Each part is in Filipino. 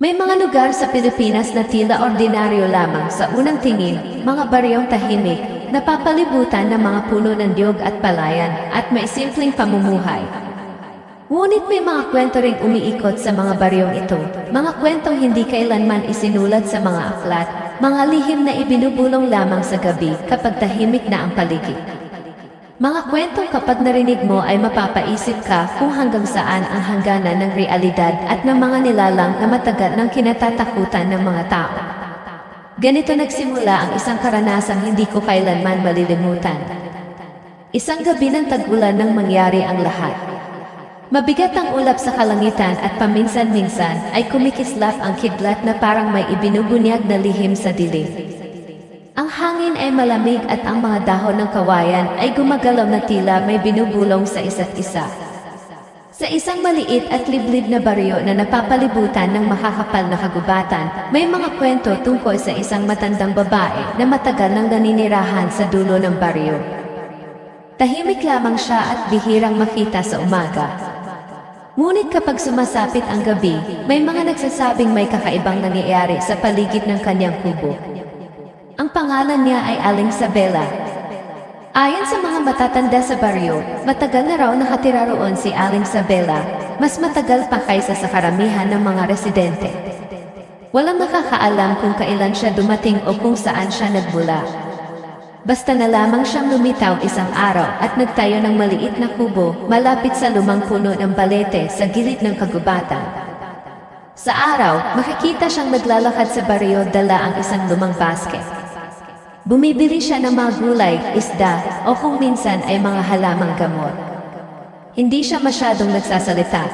May mga lugar sa Pilipinas na tila ordinaryo lamang sa unang tingin, mga baryong tahimik, napapalibutan ng mga puno ng niyog at palayan, at may simpleng pamumuhay. Ngunit may mga kwento ring umiikot sa mga baryong ito, mga kwentong hindi kailanman isinulat sa mga aklat, mga lihim na ibinubulong lamang sa gabi kapag tahimik na ang paligid. Mga kwentong kapag narinig mo ay mapapaisip ka kung hanggang saan ang hangganan ng realidad at ng mga nilalang na matagal ng kinatatakutan ng mga tao. Ganito nagsimula ang isang karanasang hindi ko kailanman malilimutan. Isang gabi ng tag-ulan nang mangyari ang lahat. Mabigat ang ulap sa kalangitan at paminsan-minsan ay kumikislap ang kidlat na parang may ibinubunyag na lihim sa dilim. Ang hangin ay malamig at ang mga dahon ng kawayan ay gumagalaw na tila may binubulong sa isa't isa. Sa isang maliit at liblib na baryo na napapalibutan ng makakapal na kagubatan, may mga kwento tungkol sa isang matandang babae na matagal nang naninirahan sa dulo ng baryo. Tahimik lamang siya at bihirang makita sa umaga. Ngunit kapag sumasapit ang gabi, may mga nagsasabing may kakaibang nangyayari sa paligid ng kanyang kubo. Ang pangalan niya ay Aling Isabela. Ayon sa mga matatanda sa baryo, matagal na raw nakatira roon si Aling Isabela, mas matagal pa kaysa sa karamihan ng mga residente. Walang nakakaalam kung kailan siya dumating o kung saan siya nagmula. Basta na lamang siyang lumitaw isang araw at nagtayo ng maliit na kubo malapit sa lumang puno ng balete sa gilid ng kagubatan. Sa araw, makikita siyang naglalakad sa baryo dala ang isang lumang basket. Bumibili siya ng mga gulay, isda, o kung minsan ay mga halamang gamot. Hindi siya masyadong nagsasalita.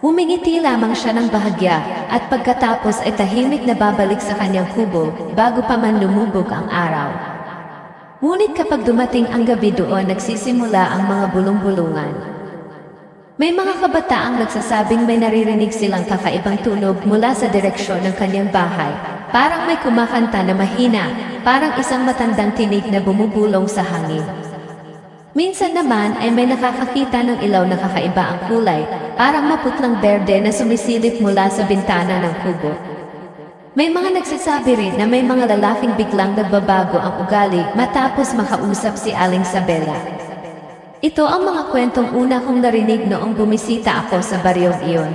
Humingiti lamang siya ng bahagya at pagkatapos ay tahimik na babalik sa kanyang kubo bago pa man lumubog ang araw. Ngunit kapag dumating ang gabi doon nagsisimula ang mga bulong-bulungan. May mga kabataang nagsasabing may naririnig silang kakaibang tunog mula sa direksyon ng kanyang bahay. Parang may kumakanta na mahina, parang isang matandang tinig na bumubulong sa hangin. Minsan naman ay may nakakakita ng ilaw na kakaiba ang kulay, parang maputlang berde na sumisilip mula sa bintana ng kubo. May mga nagsasabi rin na may mga lalaking biglang nagbabago ang ugali matapos makausap si Aling Isabela. Ito ang mga kwentong una kong narinig noong bumisita ako sa baryong iyon.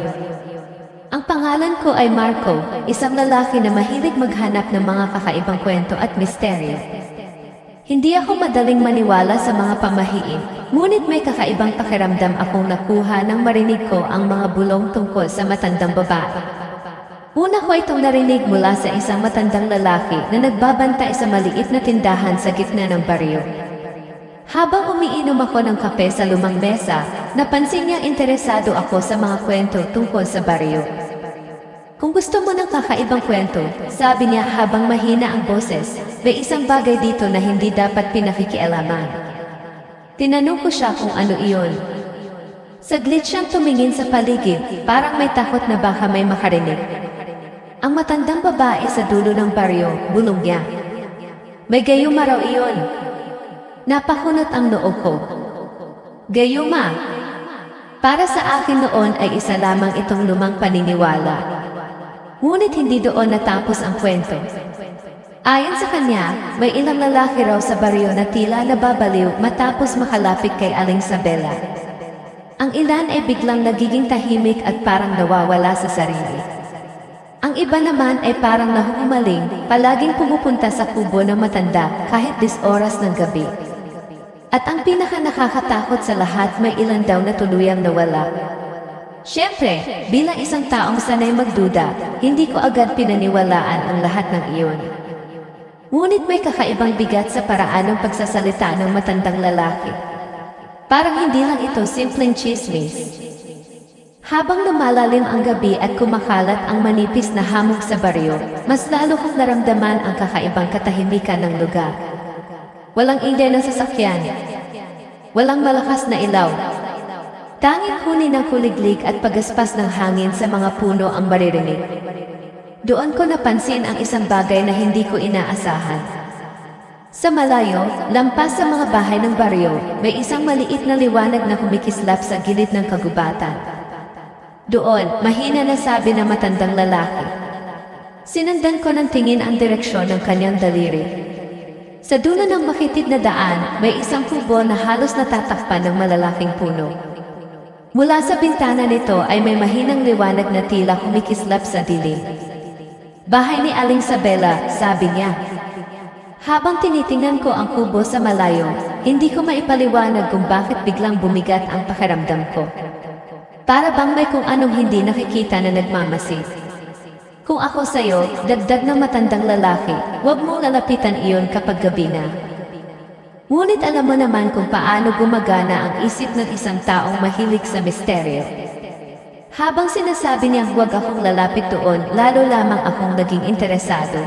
Ang pangalan ko ay Marco, isang lalaki na mahilig maghanap ng mga kakaibang kwento at misteryo. Hindi ako madaling maniwala sa mga pamahiin, ngunit may kakaibang pakiramdam akong nakuha nang marinig ko ang mga bulong tungkol sa matandang babae. Una ko itong narinig mula sa isang matandang lalaki na nagbabantay sa maliit na tindahan sa gitna ng baryo. Habang umiinom ako ng kape sa lumang mesa, napansin niyang interesado ako sa mga kwento tungkol sa baryo. Kung gusto mo ng kakaibang kwento, sabi niya habang mahina ang boses, may isang bagay dito na hindi dapat pinakikialaman. Tinanong ko siya kung ano iyon. Saglit siyang tumingin sa paligid, parang may takot na baka may makarinig. Ang matandang babae sa dulo ng baryo, bulong niya. May gayuma raw iyon. Napakunot ang noo ko. Gayuma. Para sa akin noon ay isa lamang itong lumang paniniwala. Ngunit hindi doon natapos ang kwento. Ayon sa kanya, may ilang lalaki raw sa baryo na tila nababaliw matapos makalapit kay Aling Isabela. Ang ilan ay biglang nagiging tahimik at parang nawawala sa sarili. Ang iba naman ay parang nahuhumaling, palaging pumupunta sa kubo ng matanda kahit 10 oras ng gabi. At ang pinaka-nakakatakot sa lahat, may ilan daw na tuluyang nawala. Siyempre, bilang isang taong sanay magduda, hindi ko agad pinaniwalaan ang lahat ng iyon. Ngunit may kakaibang bigat sa paraan ng pagsasalita ng matandang lalaki. Parang hindi lang ito simpleng chismis. Habang lumalalim ang gabi at kumakalat ang manipis na hamog sa baryo, mas lalo kong naramdaman ang kakaibang katahimikan ng lugar. Walang ingay ng sasakyan. Walang malakas na ilaw. Tanging huni ng kuliglig at pagaspas ng hangin sa mga puno ang maririnig. Doon ko napansin ang isang bagay na hindi ko inaasahan. Sa malayo, lampas sa mga bahay ng baryo, may isang maliit na liwanag na kumikislap sa gilid ng kagubatan. Doon, mahina na sabi ng matandang lalaki. Sinundan ko ng tingin ang direksyon ng kanyang daliri. Sa dulo ng makitid na daan, may isang kubo na halos natatakpan ng malalaking puno. Mula sa bintana nito ay may mahinang liwanag na tila kumikislap sa dilim. Bahay ni Aling Sabela, sabi niya. Habang tinitingnan ko ang kubo sa malayo, hindi ko maipaliwanag kung bakit biglang bumigat ang pakiramdam ko. Para bang may kung anong hindi nakikita na nagmamasid. Kung ako sa'yo, dagdag ng matandang lalaki, huwag mong lalapitan iyon kapag gabi na. Ngunit alam mo naman kung paano gumagana ang isip ng isang taong mahilig sa misteryo. Habang sinasabi niyang huwag akong lalapit doon, lalo lamang akong naging interesado.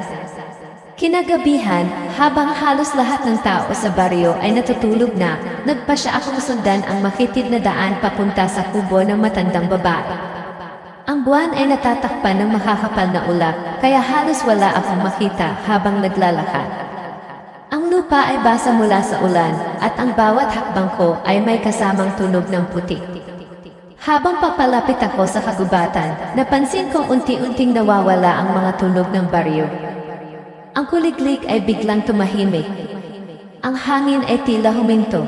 Kinagabihan, habang halos lahat ng tao sa baryo ay natutulog na, nagpasya akong sundan ang makitid na daan papunta sa kubo ng matandang babae. Ang buwan ay natatakpan ng makakapal na ulap, kaya halos wala akong makita habang naglalakad. Ang lupa ay basa mula sa ulan, at ang bawat hakbang ko ay may kasamang tunog ng putik. Habang papalapit ako sa kagubatan, napansin kong unti-unting nawawala ang mga tunog ng baryo. Ang kuliglig ay biglang tumahimik. Ang hangin ay tila huminto.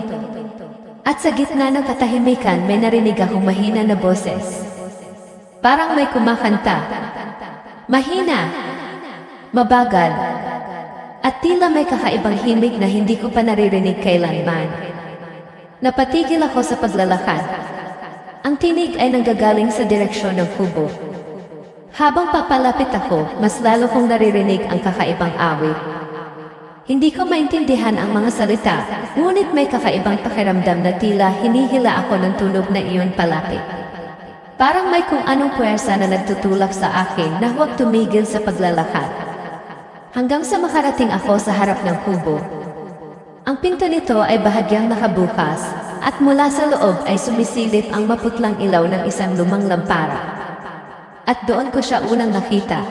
At sa gitna ng katahimikan may narinig akong mahina na boses. Parang may kumakanta. Mahina, mabagal, at tila may kakaibang himig na hindi ko pa naririnig kailanman. Napatigil ako sa paglalakad. Ang tinig ay nanggagaling sa direksyon ng kubo. Habang papalapit ako, mas lalo kong naririnig ang kakaibang awit. Hindi ko maintindihan ang mga salita, ngunit may kakaibang pakiramdam na tila hinihila ako ng tunog na iyon palapit. Parang may kung anong puwersa na nagtutulak sa akin na huwag tumigil sa paglalakad. Hanggang sa makarating ako sa harap ng kubo. Ang pinto nito ay bahagyang nakabukas, at mula sa loob ay sumisilip ang maputlang ilaw ng isang lumang lampara. At doon ko siya unang nakita.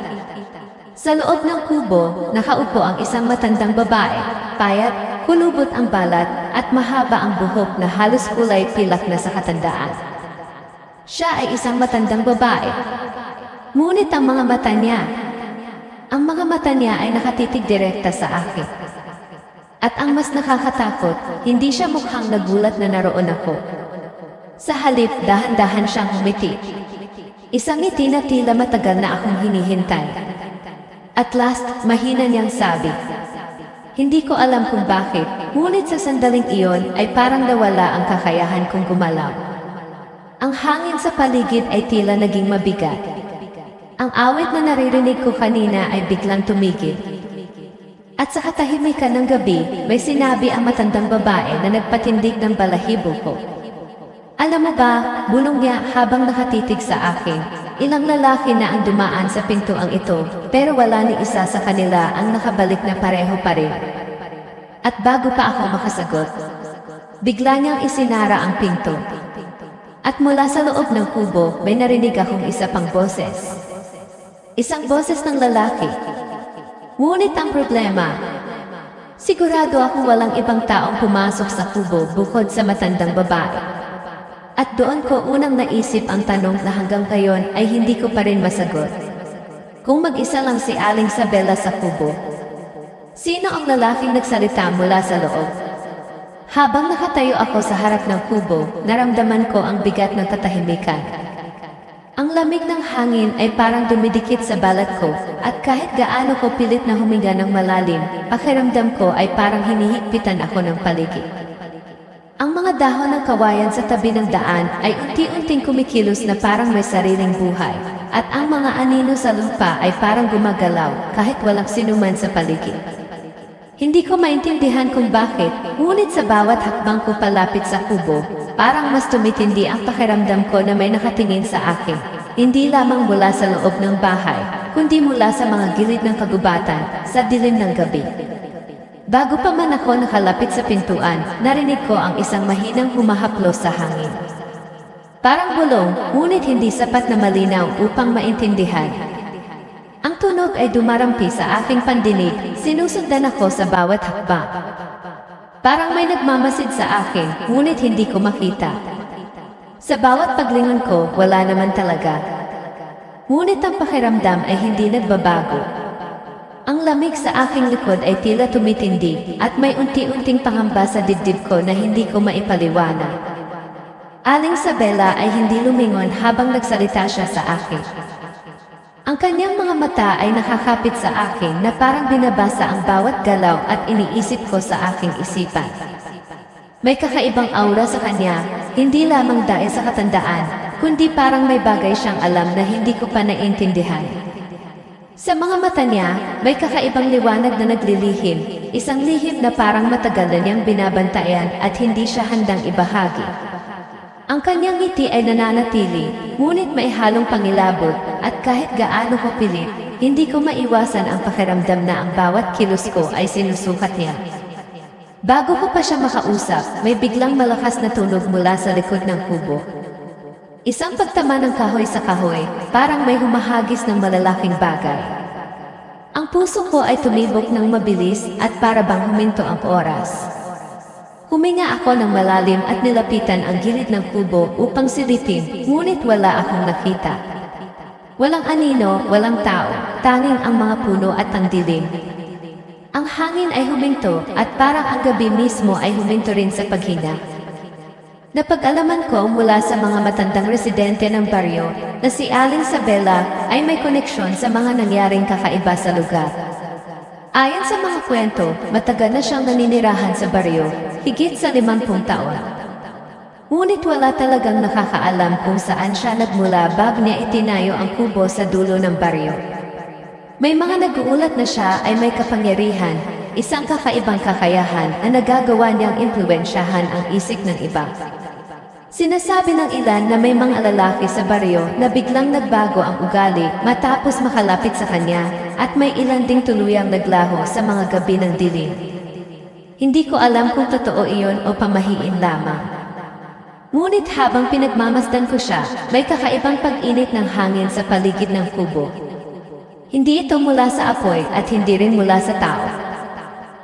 Sa loob ng kubo, nakaupo ang isang matandang babae, payat, kulubot ang balat, at mahaba ang buhok na halos kulay pilak na sa katandaan. Siya ay isang matandang babae. Ngunit ang mga mata niya ay nakatitig direkta sa akin. At ang mas nakakatakot, hindi siya mukhang nagulat na naroon ako. Sa halip, dahan-dahan siyang humiti. Isang ngiti na tila matagal na akong hinihintay. At last, mahina niyang sabi. Hindi ko alam kung bakit, ngunit sa sandaling iyon ay parang nawala ang kakayahan kong gumalaw. Ang hangin sa paligid ay tila naging mabigat. Ang awit na naririnig ko kanina ay biglang tumigil. At sa katahimikan ng gabi, may sinabi ang matandang babae na nagpatindig ng balahibo ko. Alam mo ba, bulong niya habang nakatitig sa akin, ilang lalaki na ang dumaan sa pintuang ito, pero wala ni isa sa kanila ang nakabalik na pareho pa rin. At bago pa ako makasagot, bigla niyang isinara ang pinto. At mula sa loob ng kubo, may narinig akong isa pang boses. Isang boses ng lalaki. Ngunit ang problema, sigurado akong walang ibang taong pumasok sa kubo bukod sa matandang babae. At doon ko unang naisip ang tanong na hanggang ngayon ay hindi ko pa rin masagot. Kung mag-isa lang si Aling Sabela sa kubo, sino ang lalaking nagsalita mula sa loob? Habang nakatayo ako sa harap ng kubo, naramdaman ko ang bigat ng katahimikan. Ang lamig ng hangin ay parang dumidikit sa balat ko, at kahit gaano ko pilit na huminga ng malalim, pakiramdam ko ay parang hinihigpitan ako ng paligid. Ang mga dahon ng kawayan sa tabi ng daan ay unti-unting kumikilos na parang may sariling buhay, at ang mga anino sa lupa ay parang gumagalaw kahit walang sinuman sa paligid. Hindi ko maintindihan kung bakit, ngunit sa bawat hakbang ko palapit sa kubo, parang mas tumitindi ang pakiramdam ko na may nakatingin sa akin, hindi lamang mula sa loob ng bahay, kundi mula sa mga gilid ng kagubatan sa dilim ng gabi. Bago pa man ako nakalapit sa pintuan, narinig ko ang isang mahinang humahaplos sa hangin. Parang bulong, ngunit hindi sapat na malinaw upang maintindihan. Ang tunog ay dumarampi sa aking pandinig, sinusundan ako sa bawat hakbang. Parang may nagmamasid sa akin, ngunit hindi ko makita. Sa bawat paglingon ko, wala naman talaga. Ngunit ang pakiramdam ay hindi nagbabago. Ang lamig sa aking likod ay tila tumitindi at may unti-unting pangamba sa dibdib ko na hindi ko maipaliwanag. Aling Sabela ay hindi lumingon habang nagsalita siya sa akin. Ang kanyang mga mata ay nakakapit sa akin na parang binabasa ang bawat galaw at iniisip ko sa aking isipan. May kakaibang aura sa kanya, hindi lamang dahil sa katandaan, kundi parang may bagay siyang alam na hindi ko pa naiintindihan. Sa mga mata niya, may kakaibang liwanag na naglilihim, isang lihim na parang matagal na niyang binabantayan at hindi siya handang ibahagi. Ang kanyang ngiti ay nananatili, ngunit may halong pangilabot at kahit gaano ko pilit, hindi ko maiwasan ang pakiramdam na ang bawat kilos ko ay sinusukat niya. Bago ko pa siya makausap, may biglang malakas na tunog mula sa likod ng kubo. Isang pagtama ng kahoy sa kahoy, parang may humahagis ng malalaking bagay. Ang puso ko ay tumibok ng mabilis at para bang huminto ang oras. Huminga ako ng malalim at nilapitan ang gilid ng kubo upang silipin, ngunit wala akong nakita. Walang anino, walang tao, tanging ang mga puno at ang dilim. Ang hangin ay huminto at parang ang gabi mismo ay huminto rin sa paghina. Napag-alaman ko mula sa mga matandang residente ng baryo na si Aling Sabela ay may koneksyon sa mga nangyaring kakaiba sa lugar. Ayon sa mga kwento, matagal na siyang naninirahan sa baryo, higit sa 50 taon. Ngunit wala talagang nakakaalam kung saan siya nagmula bago niya itinayo ang kubo sa dulo ng baryo. May mga nag-uulat na siya ay may kapangyarihan, isang kakaibang kakayahan na nagagawa niyang impluwensyahan ang isip ng iba. Sinasabi ng ilan na may mga lalaki sa baryo na biglang nagbago ang ugali matapos makalapit sa kanya at may ilan ding tuluyang naglaho sa mga gabi ng dilim. Hindi ko alam kung totoo iyon o pamahiin lamang. Ngunit habang pinagmamasdan ko siya, may kakaibang pag-init ng hangin sa paligid ng kubo. Hindi ito mula sa apoy at hindi rin mula sa tao.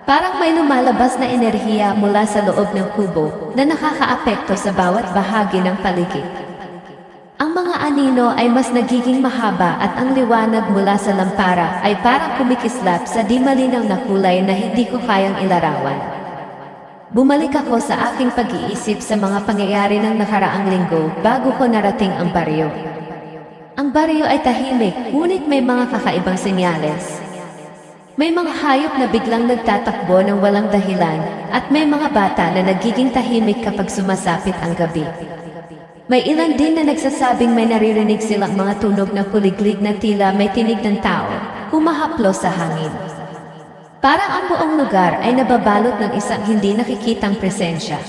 Parang may lumalabas na enerhiya mula sa loob ng kubo na nakakaapekto sa bawat bahagi ng paligid. Ang mga anino ay mas nagiging mahaba at ang liwanag mula sa lampara ay parang kumikislap sa di malinaw na kulay na hindi ko kayang ilarawan. Bumalik ako sa aking pag-iisip sa mga pangyayari ng nakaraang linggo bago ko narating ang baryo. Ang baryo ay tahimik, ngunit may mga kakaibang senyales. May mga hayop na biglang nagtatakbo ng walang dahilan at may mga bata na nagiging tahimik kapag sumasapit ang gabi. May ilan din na nagsasabing may naririnig silang mga tunog na kuliglig na tila may tinig ng tao, humahaplos sa hangin. Parang ang buong lugar ay nababalot ng isang hindi nakikitang presensya.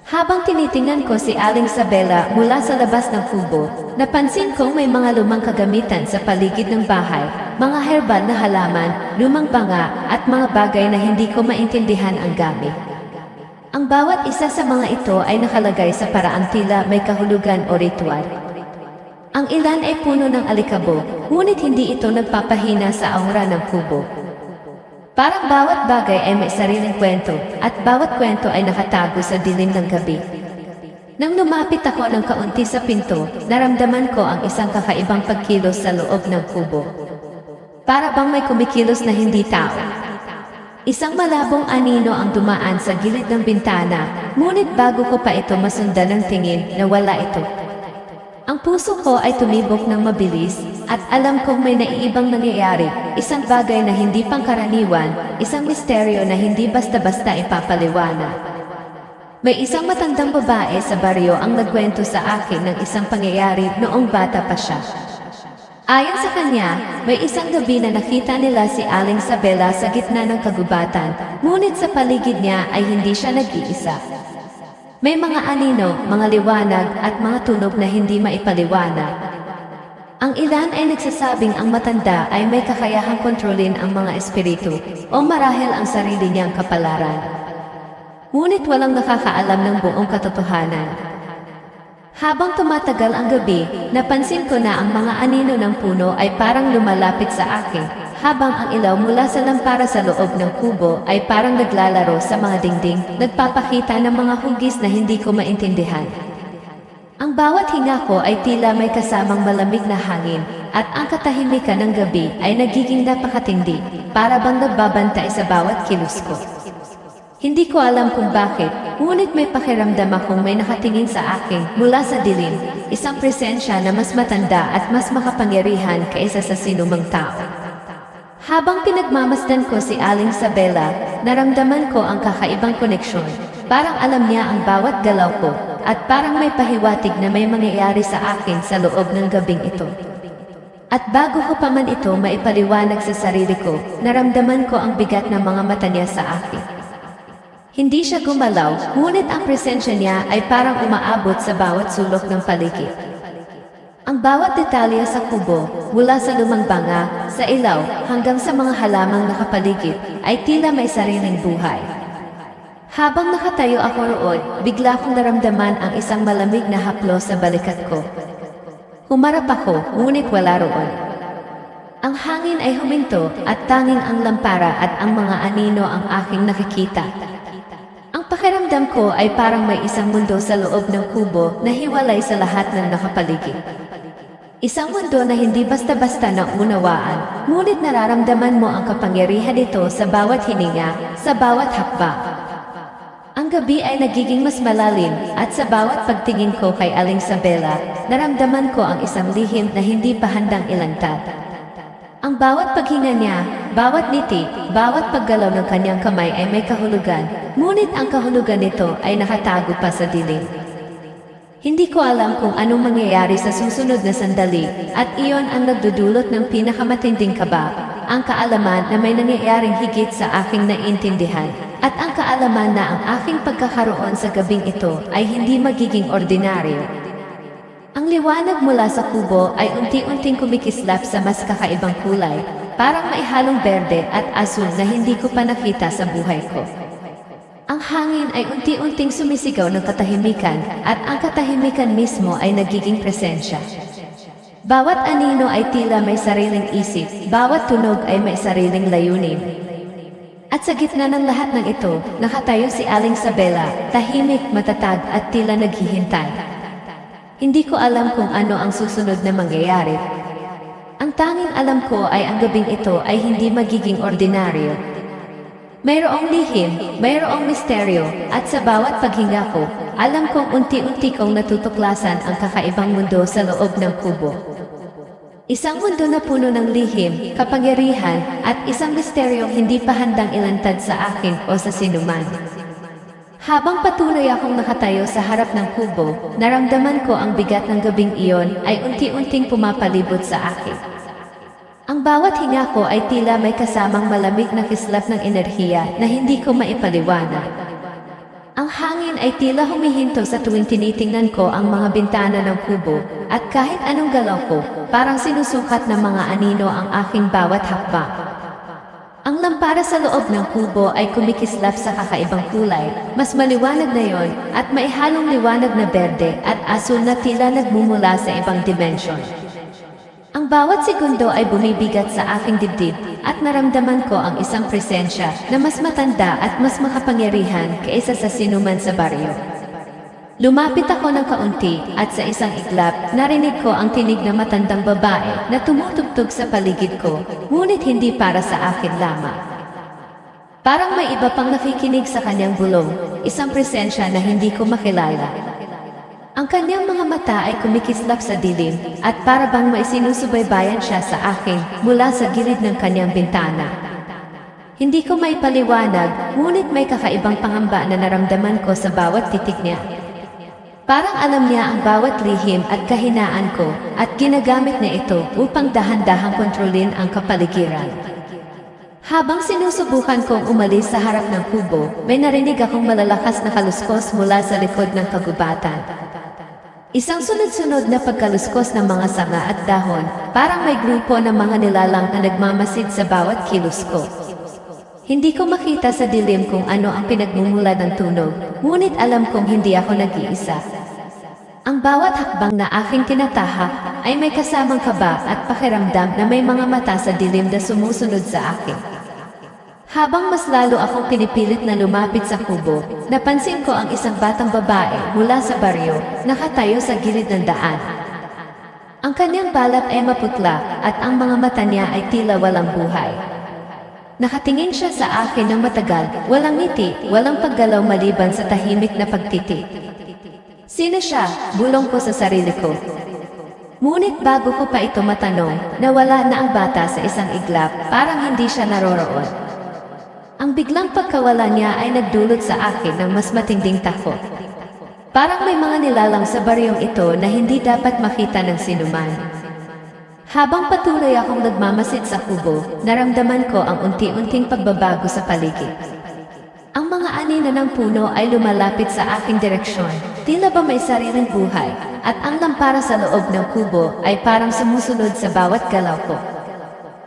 Habang tinitingnan ko si Aling Sabela mula sa labas ng kubo, napansin kong may mga lumang kagamitan sa paligid ng bahay, mga herbal na halaman, lumang banga, at mga bagay na hindi ko maintindihan ang gamit. Ang bawat isa sa mga ito ay nakalagay sa paraang tila may kahulugan o ritual. Ang ilan ay puno ng alikabok, ngunit hindi ito nagpapahina sa aura ng kubo. Parang bawat bagay ay may sariling kwento, at bawat kwento ay nakatago sa dilim ng gabi. Nang lumapit ako ng kaunti sa pinto, naramdaman ko ang isang kakaibang pagkilos sa loob ng kubo. Para bang may kumikilos na hindi tao. Isang malabong anino ang dumaan sa gilid ng bintana, ngunit bago ko pa ito masundan ng tingin, nawala ito. Ang puso ko ay tumibok ng mabilis, at alam kong may naiibang nangyayari, isang bagay na hindi pangkaraniwan, isang misteryo na hindi basta-basta ipapaliwanag. May isang matandang babae sa baryo ang nagkwento sa akin ng isang pangyayari noong bata pa siya. Ayon sa kanya, may isang gabi na nakita nila si Aling Sabela sa gitna ng kagubatan, ngunit sa paligid niya ay hindi siya nag-iisa. May mga anino, mga liwanag at mga tunog na hindi maipaliwanag. Ang ilan ay nagsasabing ang matanda ay may kakayahang kontrolin ang mga espiritu o marahil ang sarili niyang kapalaran. Ngunit walang nakakaalam ng buong katotohanan. Habang tumatagal ang gabi, napansin ko na ang mga anino ng puno ay parang lumalapit sa akin, habang ang ilaw mula sa lampara sa loob ng kubo ay parang naglalaro sa mga dingding, nagpapakita ng mga hugis na hindi ko maintindihan. Ang bawat hinga ko ay tila may kasamang malamig na hangin, at ang katahimikan ng gabi ay nagiging napakatindi, para bang nagbabantay sa bawat kilos ko. Hindi ko alam kung bakit, ngunit may pakiramdam akong may nakatingin sa akin mula sa dilim, isang presensya na mas matanda at mas makapangyarihan kaysa sa sinumang tao. Habang pinagmamasdan ko si Aling Sabela, naramdaman ko ang kakaibang koneksyon. Parang alam niya ang bawat galaw ko, at parang may pahiwatig na may mangyayari sa akin sa loob ng gabing ito. At bago ko pa man ito maipaliwanag sa sarili ko, naramdaman ko ang bigat ng mga mata niya sa akin. Hindi siya gumalaw, ngunit ang presensya niya ay parang umaabot sa bawat sulok ng paligid. Ang bawat detalye sa kubo, mula sa lumang banga, sa ilaw, hanggang sa mga halamang nakapaligid, ay tila may sariling buhay. Habang nakatayo ako roon, bigla kong naramdaman ang isang malamig na haplos sa balikat ko. Humarap ako, ngunit wala roon. Ang hangin ay huminto at tanging ang lampara at ang mga anino ang aking nakikita. Ang pakiramdam ko ay parang may isang mundo sa loob ng kubo na hiwalay sa lahat ng nakapaligid. Isang mundo na hindi basta-basta naunawaan, ngunit nararamdaman mo ang kapangyarihan nito sa bawat hininga, sa bawat hakbang. Ang gabi ay nagiging mas malalim, at sa bawat pagtingin ko kay Aling Sabela, naramdaman ko ang isang lihim na hindi pa handang ilantad. Ang bawat paghinga niya, bawat ngiti, bawat paggalaw ng kanyang kamay ay may kahulugan, ngunit ang kahulugan nito ay nakatago pa sa dilim. Hindi ko alam kung anong mangyayari sa susunod na sandali, at iyon ang nagdudulot ng pinakamatinding kaba, ang kaalaman na may nangyayaring higit sa aking naintindihan, at ang kaalaman na ang aking pagkakaroon sa gabing ito ay hindi magiging ordinaryo. Ang liwanag mula sa kubo ay unti-unting kumikislap sa mas kakaibang kulay, parang may halong berde at asul na hindi ko pa nakita sa buhay ko. Ang hangin ay unti-unting sumisigaw ng katahimikan, at ang katahimikan mismo ay nagiging presensya. Bawat anino ay tila may sariling isip, bawat tunog ay may sariling layunin. At sa gitna ng lahat ng ito, nakatayo si Aling Sabela, tahimik, matatag at tila naghihintay. Hindi ko alam kung ano ang susunod na mangyayari. Ang tanging alam ko ay ang gabing ito ay hindi magiging ordinaryo. Mayroong lihim, mayroong misteryo, at sa bawat paghinga ko, alam kong unti-unti kong natutuklasan ang kakaibang mundo sa loob ng kubo. Isang mundo na puno ng lihim, kapangyarihan, at isang misteryong hindi pa handang ilantad sa akin o sa sinuman. Habang patuloy akong nakatayo sa harap ng kubo, naramdaman ko ang bigat ng gabing iyon ay unti-unting pumapalibot sa akin. Ang bawat hinga ko ay tila may kasamang malamig na kislap ng enerhiya na hindi ko maipaliwanag. Ang hangin ay tila humihinto sa tuwing tinitingnan ko ang mga bintana ng kubo, at kahit anong galaw ko, parang sinusukat ng mga anino ang aking bawat hakbang. Ang lampara sa loob ng kubo ay kumikislap sa kakaibang kulay, mas maliwanag na yon, at may halong liwanag na berde at asul na tila nagmumula sa ibang dimensyon. Ang bawat segundo ay bumibigat sa aking dibdib, at naramdaman ko ang isang presensya na mas matanda at mas makapangyarihan kaysa sa sinuman sa baryo. Lumapit ako ng kaunti, at sa isang iglap, narinig ko ang tinig na matandang babae na tumutugtog sa paligid ko, ngunit hindi para sa akin lamang. Parang may iba pang nakikinig sa kanyang bulong, isang presensya na hindi ko makilala. Ang kanyang mga mata ay kumikislap sa dilim, at para bang may sinusubaybayan siya sa akin mula sa gilid ng kanyang bintana. Hindi ko maipaliwanag, ngunit may kakaibang pangamba na naramdaman ko sa bawat titig niya. Parang alam niya ang bawat lihim at kahinaan ko, at ginagamit na ito upang dahan-dahang kontrolin ang kapaligiran. Habang sinusubukan kong umalis sa harap ng kubo, may narinig akong malalakas na kaluskos mula sa likod ng kagubatan. Isang sunod-sunod na pagkaluskos ng mga sanga at dahon, parang may grupo ng mga nilalang na nagmamasid sa bawat kilos ko. Hindi ko makita sa dilim kung ano ang pinagmumula ng tunog, ngunit alam kong hindi ako nag-iisa. Ang bawat hakbang na aking tinatahak ay may kasamang kaba at pakiramdam na may mga mata sa dilim na sumusunod sa akin. Habang mas lalo akong pinipilit na lumapit sa kubo, napansin ko ang isang batang babae mula sa baryo, nakatayo sa gilid ng daan. Ang kanyang balat ay maputla at ang mga mata niya ay tila walang buhay. Nakatingin siya sa akin ng matagal, walang ngiti, walang paggalaw maliban sa tahimik na pagtiti. Sino siya? Bulong ko sa sarili ko. Ngunit bago ko pa ito matanong, nawala na ang bata sa isang iglap, parang hindi siya naroroon. Ang biglang pagkawala niya ay nagdulot sa akin ng mas matinding takot. Parang may mga nilalang sa baryong ito na hindi dapat makita ng sinuman. Habang patuloy akong nagmamasid sa kubo, naramdaman ko ang unti-unting pagbabago sa paligid. Ang mga anino ng puno ay lumalapit sa aking direksyon, tila ba may sariling buhay, at ang lampara sa loob ng kubo ay parang sumusunod sa bawat galaw ko.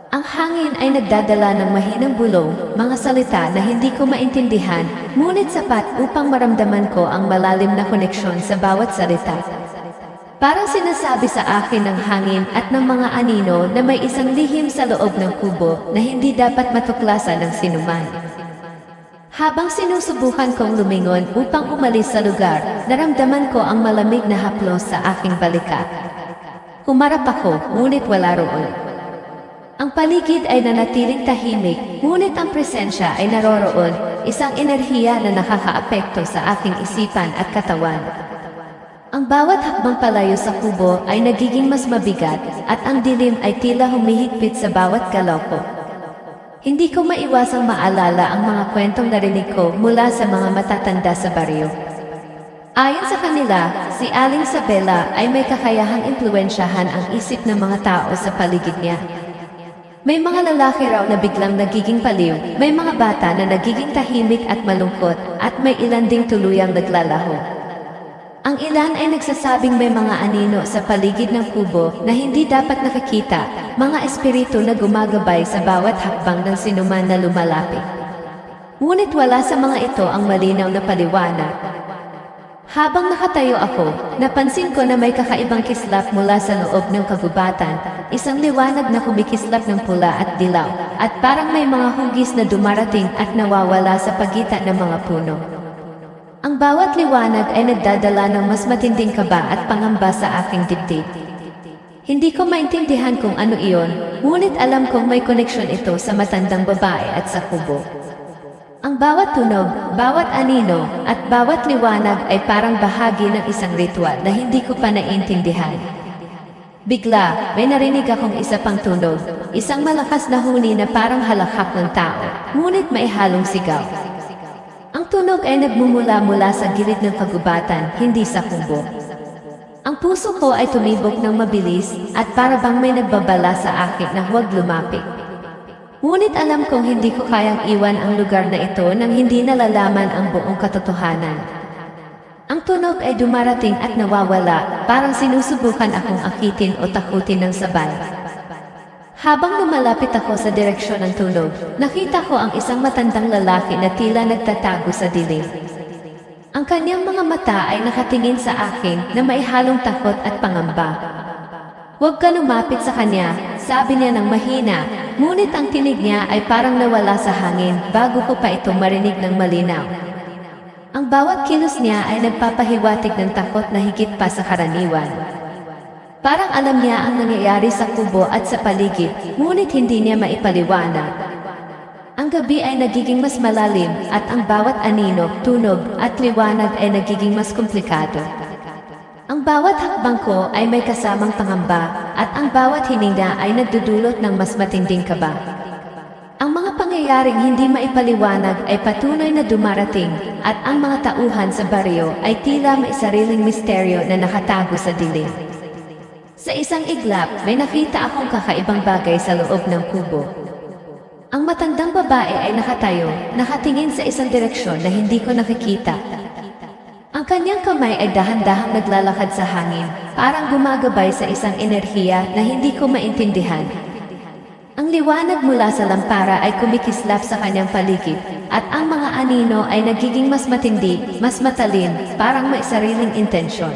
Ang hangin ay nagdadala ng mahinang bulong, mga salita na hindi ko maintindihan, ngunit sapat upang maramdaman ko ang malalim na koneksyon sa bawat salita. Parang sinasabi sa akin ng hangin at ng mga anino na may isang lihim sa loob ng kubo na hindi dapat matuklasan ng sinuman. Habang sinusubukan kong lumingon upang umalis sa lugar, naramdaman ko ang malamig na haplos sa aking balikat. Humarap ako, ngunit wala roon. Ang paligid ay nanatiling tahimik, ngunit ang presensya ay naroroon, isang enerhiya na nakakaapekto sa aking isipan at katawan. Ang bawat hakbang palayo sa kubo ay nagiging mas mabigat, at ang dilim ay tila humihigpit sa bawat galaw ko. Hindi ko maiwasang maalala ang mga kwentong narinig ko mula sa mga matatanda sa baryo. Ayon sa kanila, si Aling Sabela ay may kakayahang impluwensyahan ang isip ng mga tao sa paligid niya. May mga lalaki raw na biglang nagiging paliw, may mga bata na nagiging tahimik at malungkot, at may ilan ding tuluyang naglalaho. Ang ilan ay nagsasabing may mga anino sa paligid ng kubo na hindi dapat nakakita, mga espiritu na gumagabay sa bawat hakbang ng sinuman na lumalapit. Ngunit wala sa mga ito ang malinaw na paliwanag. Habang nakatayo ako, napansin ko na may kakaibang kislap mula sa loob ng kagubatan, isang liwanag na kumikislap ng pula at dilaw, at parang may mga hugis na dumarating at nawawala sa pagitan ng mga puno. Ang bawat liwanag ay nagdadala ng mas matinding kaba at pangamba sa aking dibdib. Hindi ko maintindihan kung ano iyon, ngunit alam kong may koneksyon ito sa matandang babae at sa kubo. Ang bawat tunog, bawat anino, at bawat liwanag ay parang bahagi ng isang ritual na hindi ko pa naiintindihan. Bigla, may narinig akong isa pang tunog, isang malakas na huni na parang halakhak ng tao, ngunit may halong sigaw. Ang tunog ay nagmumula-mula sa gilid ng kagubatan, hindi sa kubo. Ang puso ko ay tumibok ng mabilis, at para bang may nagbabala sa akin na huwag lumapit. Ngunit alam kong hindi ko kayang iwan ang lugar na ito nang hindi nalalaman ang buong katotohanan. Ang tunog ay dumarating at nawawala, parang sinusubukan akong akitin o takutin ng sabay. Habang lumalapit ako sa direksyon ng tunog, nakita ko ang isang matandang lalaki na tila nagtatago sa dilim. Ang kanyang mga mata ay nakatingin sa akin na may halong takot at pangamba. "Huwag ka lumapit sa kanya," sabi niya ng mahina, ngunit ang tinig niya ay parang nawala sa hangin bago ko pa ito marinig ng malinaw. Ang bawat kilos niya ay nagpapahiwatig ng takot na higit pa sa karaniwan. Parang alam niya ang nangyayari sa kubo at sa paligid, ngunit hindi niya maipaliwanag. Ang gabi ay nagiging mas malalim at ang bawat anino, tunog at liwanag ay nagiging mas komplikado. Ang bawat hakbang ko ay may kasamang pangamba at ang bawat hininga ay nagdudulot ng mas matinding kaba. Ang mga pangyayaring hindi maipaliwanag ay patuloy na dumarating at ang mga tauhan sa baryo ay tila may sariling misteryo na nakatago sa dilim. Sa isang iglap, may nakita akong kakaibang bagay sa loob ng kubo. Ang matandang babae ay nakatayo, nakatingin sa isang direksyon na hindi ko nakikita. Ang kanyang kamay ay dahan-dahang naglalakad sa hangin, parang gumagabay sa isang enerhiya na hindi ko maintindihan. Ang liwanag mula sa lampara ay kumikislap sa kanyang paligid, at ang mga anino ay nagiging mas matindi, mas matalim, parang may sariling intensyon.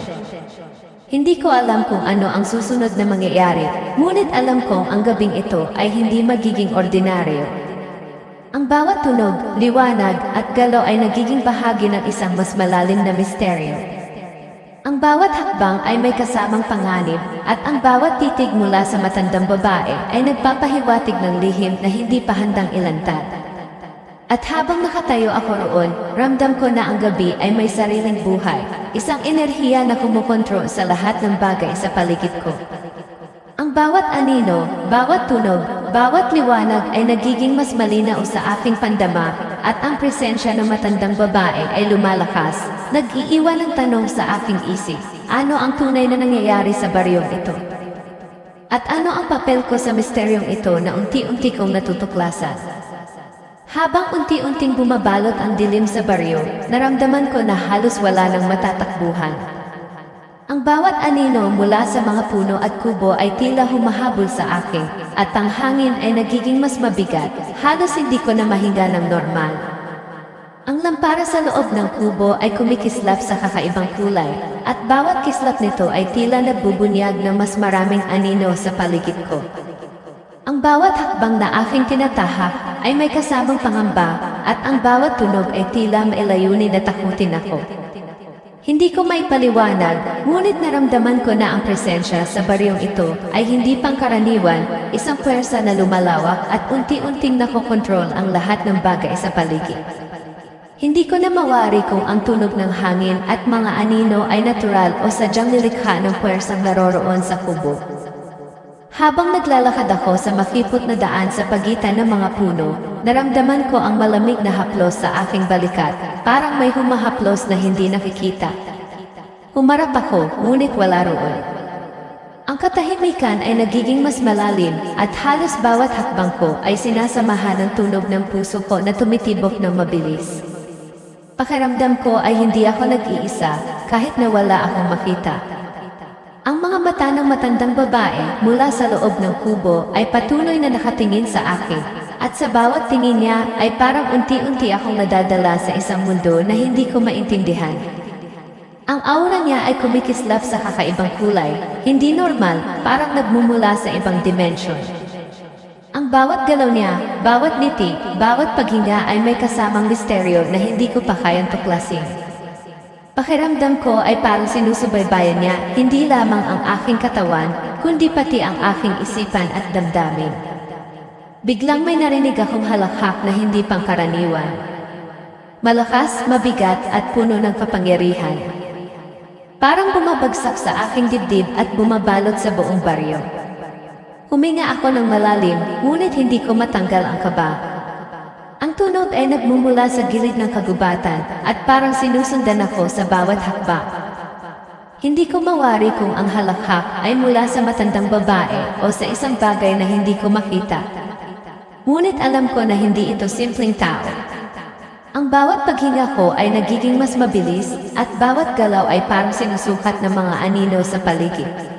Hindi ko alam kung ano ang susunod na mangyayari, ngunit alam kong ang gabing ito ay hindi magiging ordinaryo. Ang bawat tunog, liwanag, at galaw ay nagiging bahagi ng isang mas malalim na misteryo. Ang bawat hakbang ay may kasamang panganib, at ang bawat titig mula sa matandang babae ay nagpapahiwatig ng lihim na hindi pa handang ilantad. At habang nakatayo ako roon, ramdam ko na ang gabi ay may sariling buhay, isang enerhiya na kumukontrol sa lahat ng bagay sa paligid ko. Ang bawat anino, bawat tunog, bawat liwanag ay nagiging mas malinaw sa aking pandama, at ang presensya ng matandang babae ay lumalakas, nag-iiwan ng tanong sa aking isip, ano ang tunay na nangyayari sa baryong ito? At ano ang papel ko sa misteryong ito na unti-unti kong natutuklasan? Habang unti-unting bumabalot ang dilim sa baryo, naramdaman ko na halos wala ng matatakbuhan. Ang bawat anino mula sa mga puno at kubo ay tila humahabol sa akin, at ang hangin ay nagiging mas mabigat, halos hindi ko na mahinga ng normal. Ang lampara sa loob ng kubo ay kumikislap sa kakaibang kulay, at bawat kislap nito ay tila nagbubunyag ng mas maraming anino sa paligid ko. Ang bawat hakbang na aking tinatahak ay may kasamang pangamba, at ang bawat tunog ay tila mailayunin na takutin ako. Hindi ko may paliwanag, ngunit naramdaman ko na ang presensya sa baryong ito ay hindi pangkaraniwan, isang puwersa na lumalawak at unti-unting nakokontrol ang lahat ng bagay sa paligid. Hindi ko na mawari kung ang tunog ng hangin at mga anino ay natural o sadyang nilikha ng puwersang naroroon sa kubo. Habang naglalakad ako sa makipot na daan sa pagitan ng mga puno, naramdaman ko ang malamig na haplos sa aking balikat, parang may humahaplos na hindi nakikita. Humarap ako, ngunit wala roon. Ang katahimikan ay nagiging mas malalim, at halos bawat hakbang ko ay sinasamahan ng tunog ng puso ko na tumitibok ng mabilis. Pakiramdam ko ay hindi ako nag-iisa, kahit na wala akong makita. Ang mga mata ng matandang babae mula sa loob ng kubo ay patuloy na nakatingin sa akin, at sa bawat tingin niya ay parang unti-unti akong nadadala sa isang mundo na hindi ko maintindihan. Ang aura niya ay kumikislap sa kakaibang kulay, hindi normal, parang nagmumula sa ibang dimensyon. Ang bawat galaw niya, bawat ngiti, bawat paghinga ay may kasamang misteryo na hindi ko pa kayang tuklasin. Pakiramdam ko ay parang sinusubaybayan niya, hindi lamang ang aking katawan, kundi pati ang aking isipan at damdamin. Biglang may narinig akong halakhak na hindi pangkaraniwan. Malakas, mabigat at puno ng kapangyarihan. Parang bumabagsak sa aking dibdib at bumabalot sa buong baryo. Huminga ako ng malalim, ngunit hindi ko matanggal ang kaba. Ang tunog ay nagmumula sa gilid ng kagubatan at parang sinusundan ako sa bawat hakbang. Hindi ko mawari kung ang halakhak ay mula sa matandang babae o sa isang bagay na hindi ko makita. Ngunit alam ko na hindi ito simpleng tao. Ang bawat paghinga ko ay nagiging mas mabilis at bawat galaw ay parang sinusukat ng mga anino sa paligid.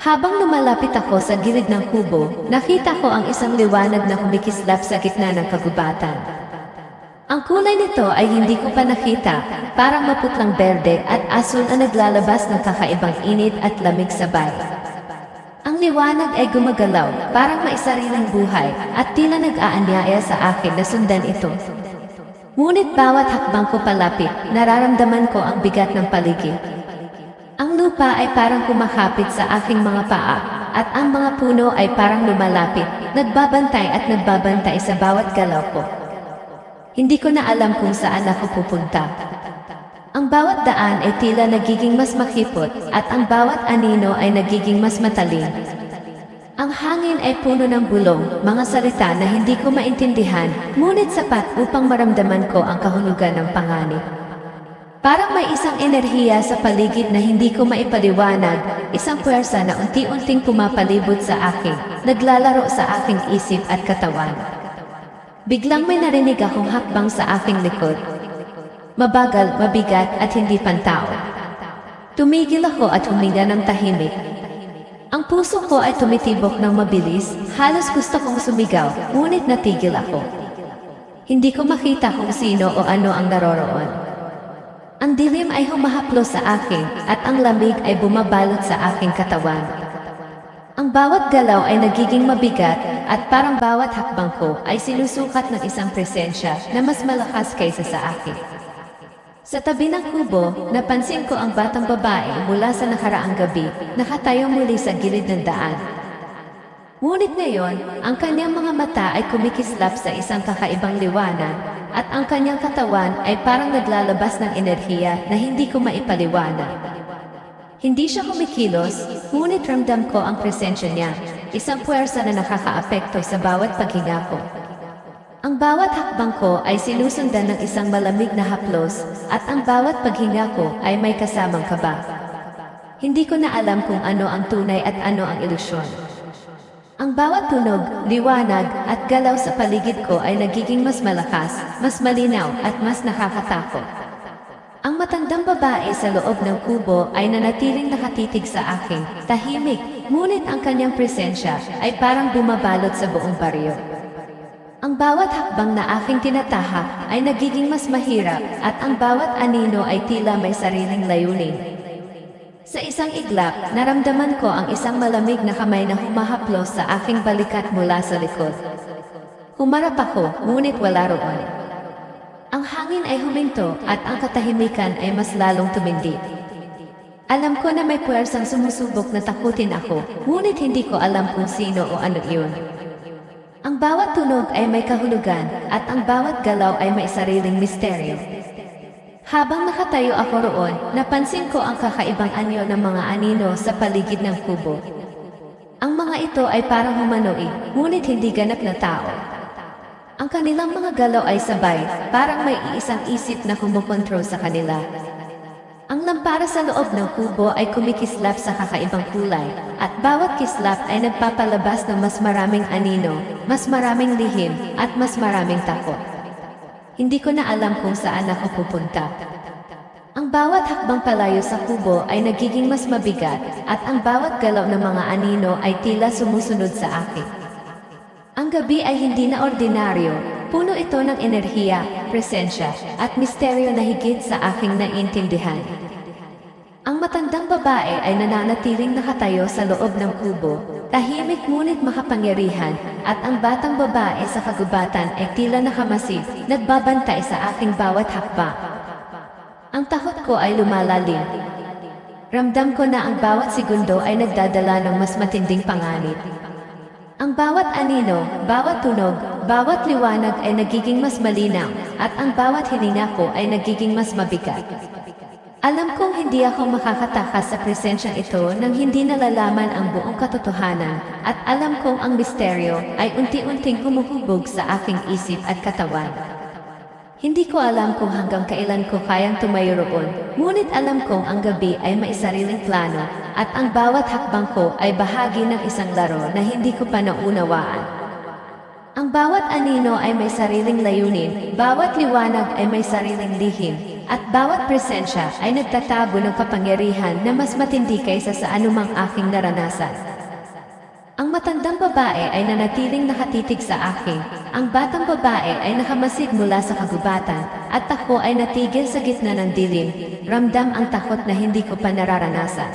Habang lumalapit ako sa gilid ng kubo, nakita ko ang isang liwanag na kumikislap sa gitna ng kagubatan. Ang kulay nito ay hindi ko pa nakita, parang maputlang berde at asul na naglalabas ng kakaibang init at lamig sabay. Ang liwanag ay gumagalaw, parang may sariling buhay, at tila nag-aanyaya sa akin na sundan ito. Ngunit bawat hakbang ko palapit, nararamdaman ko ang bigat ng paligid. Ang lupa ay parang kumakapit sa aking mga paa, at ang mga puno ay parang lumalapit, nagbabantay at nagbabantay sa bawat galaw ko. Hindi ko na alam kung saan ako pupunta. Ang bawat daan ay tila nagiging mas makipot, at ang bawat anino ay nagiging mas matalim. Ang hangin ay puno ng bulong, mga salita na hindi ko maintindihan, ngunit sapat upang maramdaman ko ang kahulugan ng panganib. Parang may isang enerhiya sa paligid na hindi ko maipaliwanag, isang puwersa na unti-unting pumapalibot sa akin, naglalaro sa aking isip at katawan. Biglang may narinig akong hakbang sa aking likod. Mabagal, mabigat at hindi pantao. Tumigil ako at huminga ng tahimik. Ang puso ko ay tumitibok ng mabilis, halos gusto kong sumigaw, ngunit natigil ako. Hindi ko makita kung sino o ano ang naroroon. Ang dilim ay humahaplos sa akin at ang lamig ay bumabalot sa aking katawan. Ang bawat galaw ay nagiging mabigat at parang bawat hakbang ko ay sinusukat ng isang presensya na mas malakas kaysa sa akin. Sa tabi ng kubo, napansin ko ang batang babae mula sa nakaraang gabi, nakatayo muli sa gilid ng daan. Ngunit ngayon, ang kanyang mga mata ay kumikislap sa isang kakaibang liwanag, at ang kanyang katawan ay parang naglalabas ng enerhiya na hindi ko maipaliwanag. Hindi siya kumikilos, ngunit ramdam ko ang presensya niya, isang puwersa na nakakaapekto sa bawat paghinga ko. Ang bawat hakbang ko ay sinusundan ng isang malamig na haplos, at ang bawat paghinga ko ay may kasamang kaba. Hindi ko na alam kung ano ang tunay at ano ang ilusyon. Ang bawat tunog, liwanag, at galaw sa paligid ko ay nagiging mas malakas, mas malinaw, at mas nakakatakot. Ang matandang babae sa loob ng kubo ay nanatiling nakatitig sa akin, tahimik, ngunit ang kanyang presensya ay parang bumabalot sa buong baryo. Ang bawat hakbang na aking tinatahak ay nagiging mas mahirap at ang bawat anino ay tila may sariling layunin. Sa isang iglap, naramdaman ko ang isang malamig na kamay na humahaplos sa aking balikat mula sa likod. Humarap ako, ngunit wala roon. Ang hangin ay huminto at ang katahimikan ay mas lalong tumindi. Alam ko na may puwersang sumusubok na takutin ako, ngunit hindi ko alam kung sino o ano iyon. Ang bawat tunog ay may kahulugan at ang bawat galaw ay may sariling misteryo. Habang nakatayo ako roon, napansin ko ang kakaibang anyo ng mga anino sa paligid ng kubo. Ang mga ito ay parang humanoid, ngunit hindi ganap na tao. Ang kanilang mga galaw ay sabay, parang may iisang isip na kumukontrol sa kanila. Ang lampara sa loob ng kubo ay kumikislap sa kakaibang kulay, at bawat kislap ay nagpapalabas ng mas maraming anino, mas maraming lihim, at mas maraming takot. Hindi ko na alam kung saan ako pupunta. Ang bawat hakbang palayo sa kubo ay nagiging mas mabigat, at ang bawat galaw ng mga anino ay tila sumusunod sa akin. Ang gabi ay hindi na ordinaryo, puno ito ng enerhiya, presensya, at misteryo na higit sa aking naiintindihan. Ang matandang babae ay nananatiling nakatayo sa loob ng kubo, tahimik ngunit makapangyarihan, at ang batang babae sa kagubatan ay tila nakamasid, nagbabantay sa aking bawat hakbang. Ang takot ko ay lumalalim. Ramdam ko na ang bawat segundo ay nagdadala ng mas matinding panganib. Ang bawat anino, bawat tunog, bawat liwanag ay nagiging mas malinaw, at ang bawat hininga ko ay nagiging mas mabigat. Alam kong hindi ako makakatakas sa presensyang ito nang hindi nalalaman ang buong katotohanan, at alam kong ang misteryo ay unti-unting humuhubog sa aking isip at katawan. Hindi ko alam kung hanggang kailan ko kayang tumayo roon, ngunit alam kong ang gabi ay may sariling plano, at ang bawat hakbang ko ay bahagi ng isang laro na hindi ko pa naunawaan. Ang bawat anino ay may sariling layunin, bawat liwanag ay may sariling lihim, at bawat presensya ay nagtatago ng kapangyarihan na mas matindi kaysa sa anumang aking naranasan. Ang matandang babae ay nanatiling nakatitig sa akin, ang batang babae ay nakamasid mula sa kagubatan, at ako ay natigil sa gitna ng dilim, ramdam ang takot na hindi ko pa nararanasan.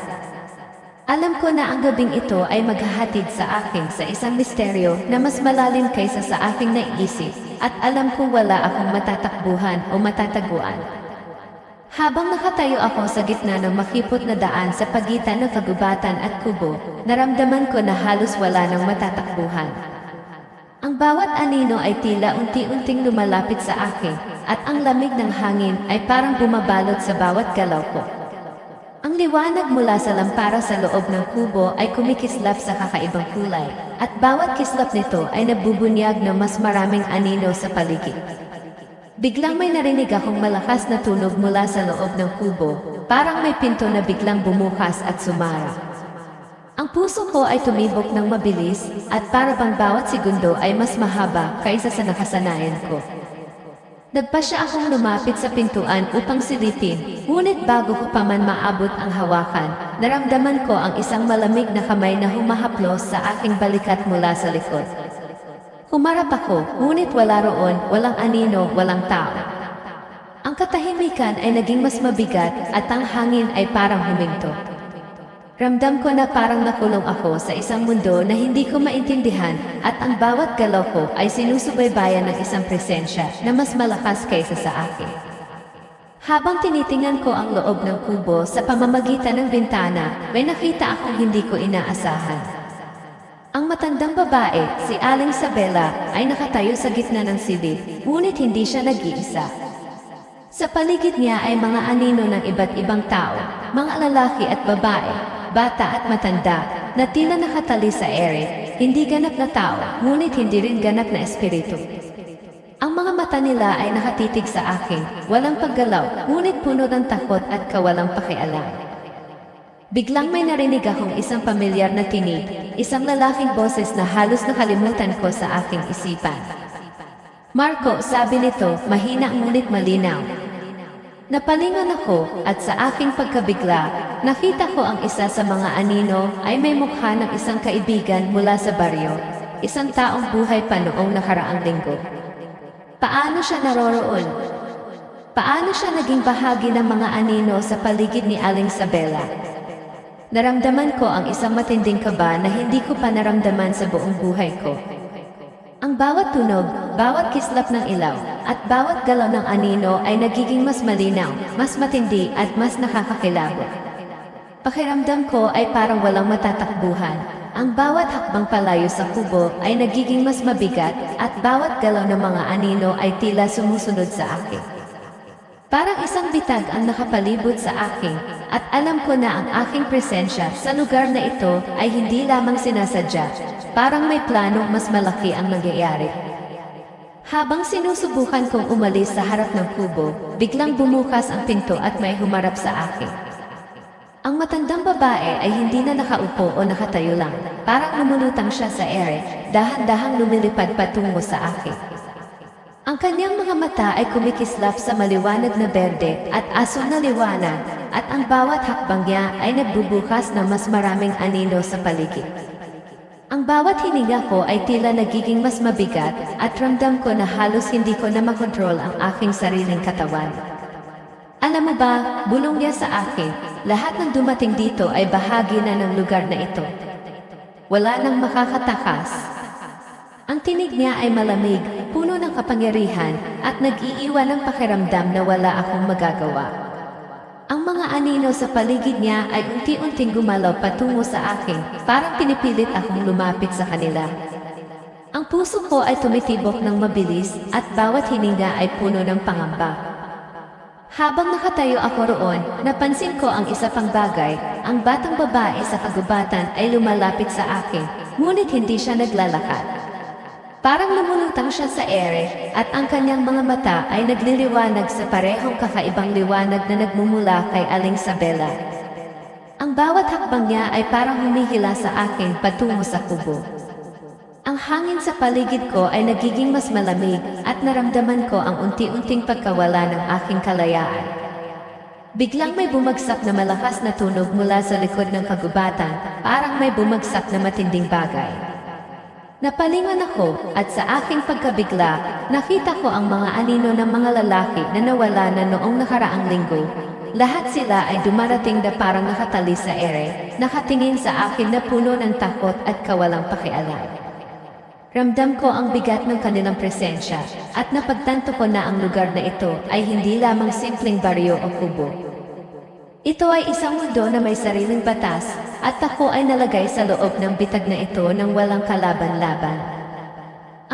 Alam ko na ang gabing ito ay maghahatid sa akin sa isang misteryo na mas malalim kaysa sa aking naiisip, at alam kong wala akong matatakbuhan o matataguan. Habang nakatayo ako sa gitna ng makipot na daan sa pagitan ng kagubatan at kubo, naramdaman ko na halos wala nang matatakbuhan. Ang bawat anino ay tila unti-unting lumalapit sa akin, at ang lamig ng hangin ay parang bumabalot sa bawat galaw ko. Ang liwanag mula sa lampara sa loob ng kubo ay kumikislap sa kakaibang kulay, at bawat kislap nito ay nabubunyag ng mas maraming anino sa paligid. Biglang may narinig akong malakas na tunog mula sa loob ng kubo, parang may pinto na biglang bumukas at sumara. Ang puso ko ay tumibok ng mabilis, at para bang bawat segundo ay mas mahaba kaysa sa nakasanayan ko. Nagpasya akong lumapit sa pintuan upang silipin, ngunit bago ko pa man maabot ang hawakan, naramdaman ko ang isang malamig na kamay na humahaplos sa aking balikat mula sa likod. Humarap ako, ngunit wala roon, walang anino, walang tao. Ang katahimikan ay naging mas mabigat at ang hangin ay parang huminto. Ramdam ko na parang nakulong ako sa isang mundo na hindi ko maintindihan at ang bawat galaw ko ay sinusubaybayan ng isang presensya na mas malakas kaysa sa akin. Habang tinitingnan ko ang loob ng kubo sa pamamagitan ng bintana, may nakita akong hindi ko inaasahan. Ang matandang babae, si Aling Sabela, ay nakatayo sa gitna ng silid, ngunit hindi siya nag-iisa. Sa paligid niya ay mga anino ng iba't ibang tao, mga lalaki at babae, bata at matanda, na tila nakatali sa ere, hindi ganap na tao, ngunit hindi rin ganap na espiritu. Ang mga mata nila ay nakatitig sa akin, walang paggalaw, ngunit puno ng takot at kawalang pakialam. Biglang may narinig akong isang pamilyar na tinig, isang lalaking boses na halos nakalimutan ko sa aking isipan. Marco, sabi nito, mahina ngunit malinaw. Napalingon ako at sa aking pagkabigla, nakita ko ang isa sa mga anino ay may mukha ng isang kaibigan mula sa baryo, isang taong buhay pa noong nakaraang linggo. Paano siya naroroon? Paano siya naging bahagi ng mga anino sa paligid ni Aling Sabela? Naramdaman ko ang isang matinding kaba na hindi ko pa naramdaman sa buong buhay ko. Ang bawat tunog, bawat kislap ng ilaw, at bawat galaw ng anino ay nagiging mas malinaw, mas matindi at mas nakakakilabot. Pakiramdam ko ay parang walang matatakbuhan. Ang bawat hakbang palayo sa kubo ay nagiging mas mabigat at bawat galaw ng mga anino ay tila sumusunod sa akin. Parang isang bitag ang nakapalibot sa akin at alam ko na ang aking presensya sa lugar na ito ay hindi lamang sinasadya. Parang may planong mas malaki ang nangyayari. Habang sinusubukan kong umalis sa harap ng kubo, biglang bumukas ang pinto at may humarap sa akin. Ang matandang babae ay hindi na nakaupo o nakatayo lang. Parang lumulutang siya sa ere, dahan-dahang lumilipad patungo sa akin. Ang kanyang mga mata ay kumikislap sa maliwanag na berde at asul na liwanag at ang bawat hakbang niya ay nagbubukas ng mas maraming anino sa paligid. Ang bawat hininga ko ay tila nagiging mas mabigat at ramdam ko na halos hindi ko na makontrol ang aking sariling katawan. Alam mo ba, bulong niya sa akin, lahat ng dumating dito ay bahagi na ng lugar na ito. Wala nang makakatakas. Ang tinig niya ay malamig, puno ng kapangyarihan, at nag-iiwan ng pakiramdam na wala akong magagawa. Ang mga anino sa paligid niya ay unti-unting gumalaw patungo sa akin, parang pinipilit akong lumapit sa kanila. Ang puso ko ay tumitibok ng mabilis at bawat hininga ay puno ng pangamba. Habang nakatayo ako roon, napansin ko ang isa pang bagay, ang batang babae sa kagubatan ay lumalapit sa akin, ngunit hindi siya naglalakad. Parang lumulutang siya sa ere at ang kanyang mga mata ay nagliliwanag sa parehong kakaibang liwanag na nagmumula kay Aling Sabela. Ang bawat hakbang niya ay parang humihila sa akin patungo sa kubo. Ang hangin sa paligid ko ay nagiging mas malamig at naramdaman ko ang unti-unting pagkawala ng aking kalayaan. Biglang may bumagsak na malakas na tunog mula sa likod ng kagubatan, parang may bumagsak na matinding bagay. Napalingon ako at sa aking pagkabigla, nakita ko ang mga anino ng mga lalaki na nawala na noong nakaraang linggo. Lahat sila ay dumarating na parang nakatali sa ere, nakatingin sa akin na puno ng takot at kawalang pakialam. Ramdam ko ang bigat ng kanilang presensya at napagtanto ko na ang lugar na ito ay hindi lamang simpleng baryo o kubo. Ito ay isang mundo na may sariling batas at ako ay nalagay sa loob ng bitag na ito nang walang kalaban-laban.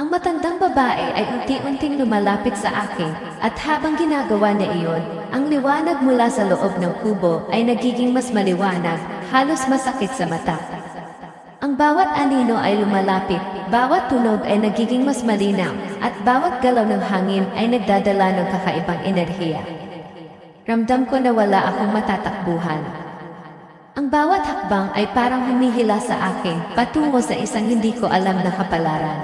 Ang matandang babae ay unti-unting lumalapit sa akin at habang ginagawa niya iyon, ang liwanag mula sa loob ng kubo ay nagiging mas maliwanag, halos masakit sa mata. Ang bawat anino ay lumalapit, bawat tunog ay nagiging mas malinaw at bawat galaw ng hangin ay nagdadala ng kakaibang enerhiya. Ramdam ko na wala akong matatakbuhan. Ang bawat hakbang ay parang humihila sa akin patungo sa isang hindi ko alam na kapalaran.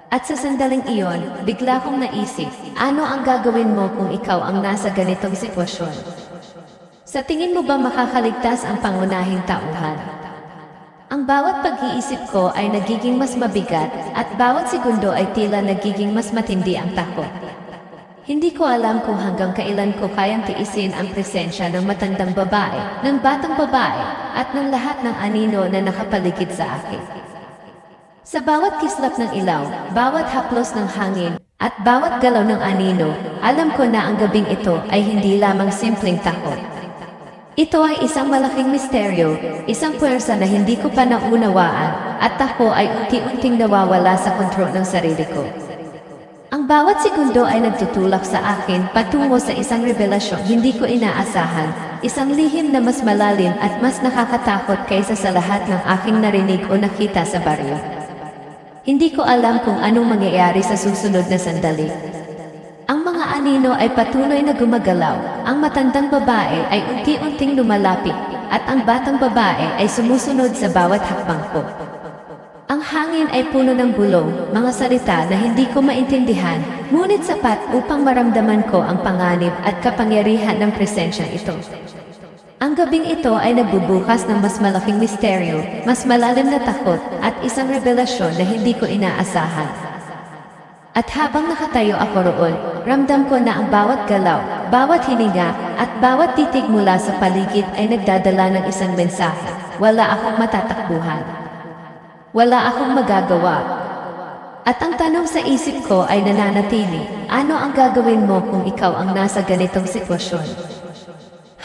At sa sandaling iyon, bigla kong naisip, ano ang gagawin mo kung ikaw ang nasa ganitong sitwasyon? Sa tingin mo ba makakaligtas ang pangunahing tauhan? Ang bawat pag-iisip ko ay nagiging mas mabigat at bawat segundo ay tila nagiging mas matindi ang takot. Hindi ko alam kung hanggang kailan ko kayang tiisin ang presensya ng matandang babae, ng batang babae, at ng lahat ng anino na nakapaligid sa akin. Sa bawat kislap ng ilaw, bawat haplos ng hangin, at bawat galaw ng anino, alam ko na ang gabing ito ay hindi lamang simpleng takot. Ito ay isang malaking misteryo, isang puwersa na hindi ko pa naunawaan, at ako ay unti-unting nawawala sa kontrol ng sarili ko. Ang bawat segundo ay nagtutulak sa akin patungo sa isang revelasyong hindi ko inaasahan, isang lihim na mas malalim at mas nakakatakot kaysa sa lahat ng aking narinig o nakita sa baryo. Hindi ko alam kung anong mangyayari sa susunod na sandali. Ang mga anino ay patuloy na gumagalaw, ang matandang babae ay unti-unting lumalapit, at ang batang babae ay sumusunod sa bawat hakbang ko. Ang hangin ay puno ng bulong, mga salita na hindi ko maintindihan, ngunit sapat upang maramdaman ko ang panganib at kapangyarihan ng presensyang ito. Ang gabing ito ay nagbubukas ng mas malaking misteryo, mas malalim na takot, at isang revelasyon na hindi ko inaasahan. At habang nakatayo ako roon, ramdam ko na ang bawat galaw, bawat hininga, at bawat titig mula sa paligid ay nagdadala ng isang mensahe. Wala akong matatakbuhan. Wala akong magagawa. At ang tanong sa isip ko ay nananatili, ano ang gagawin mo kung ikaw ang nasa ganitong sitwasyon?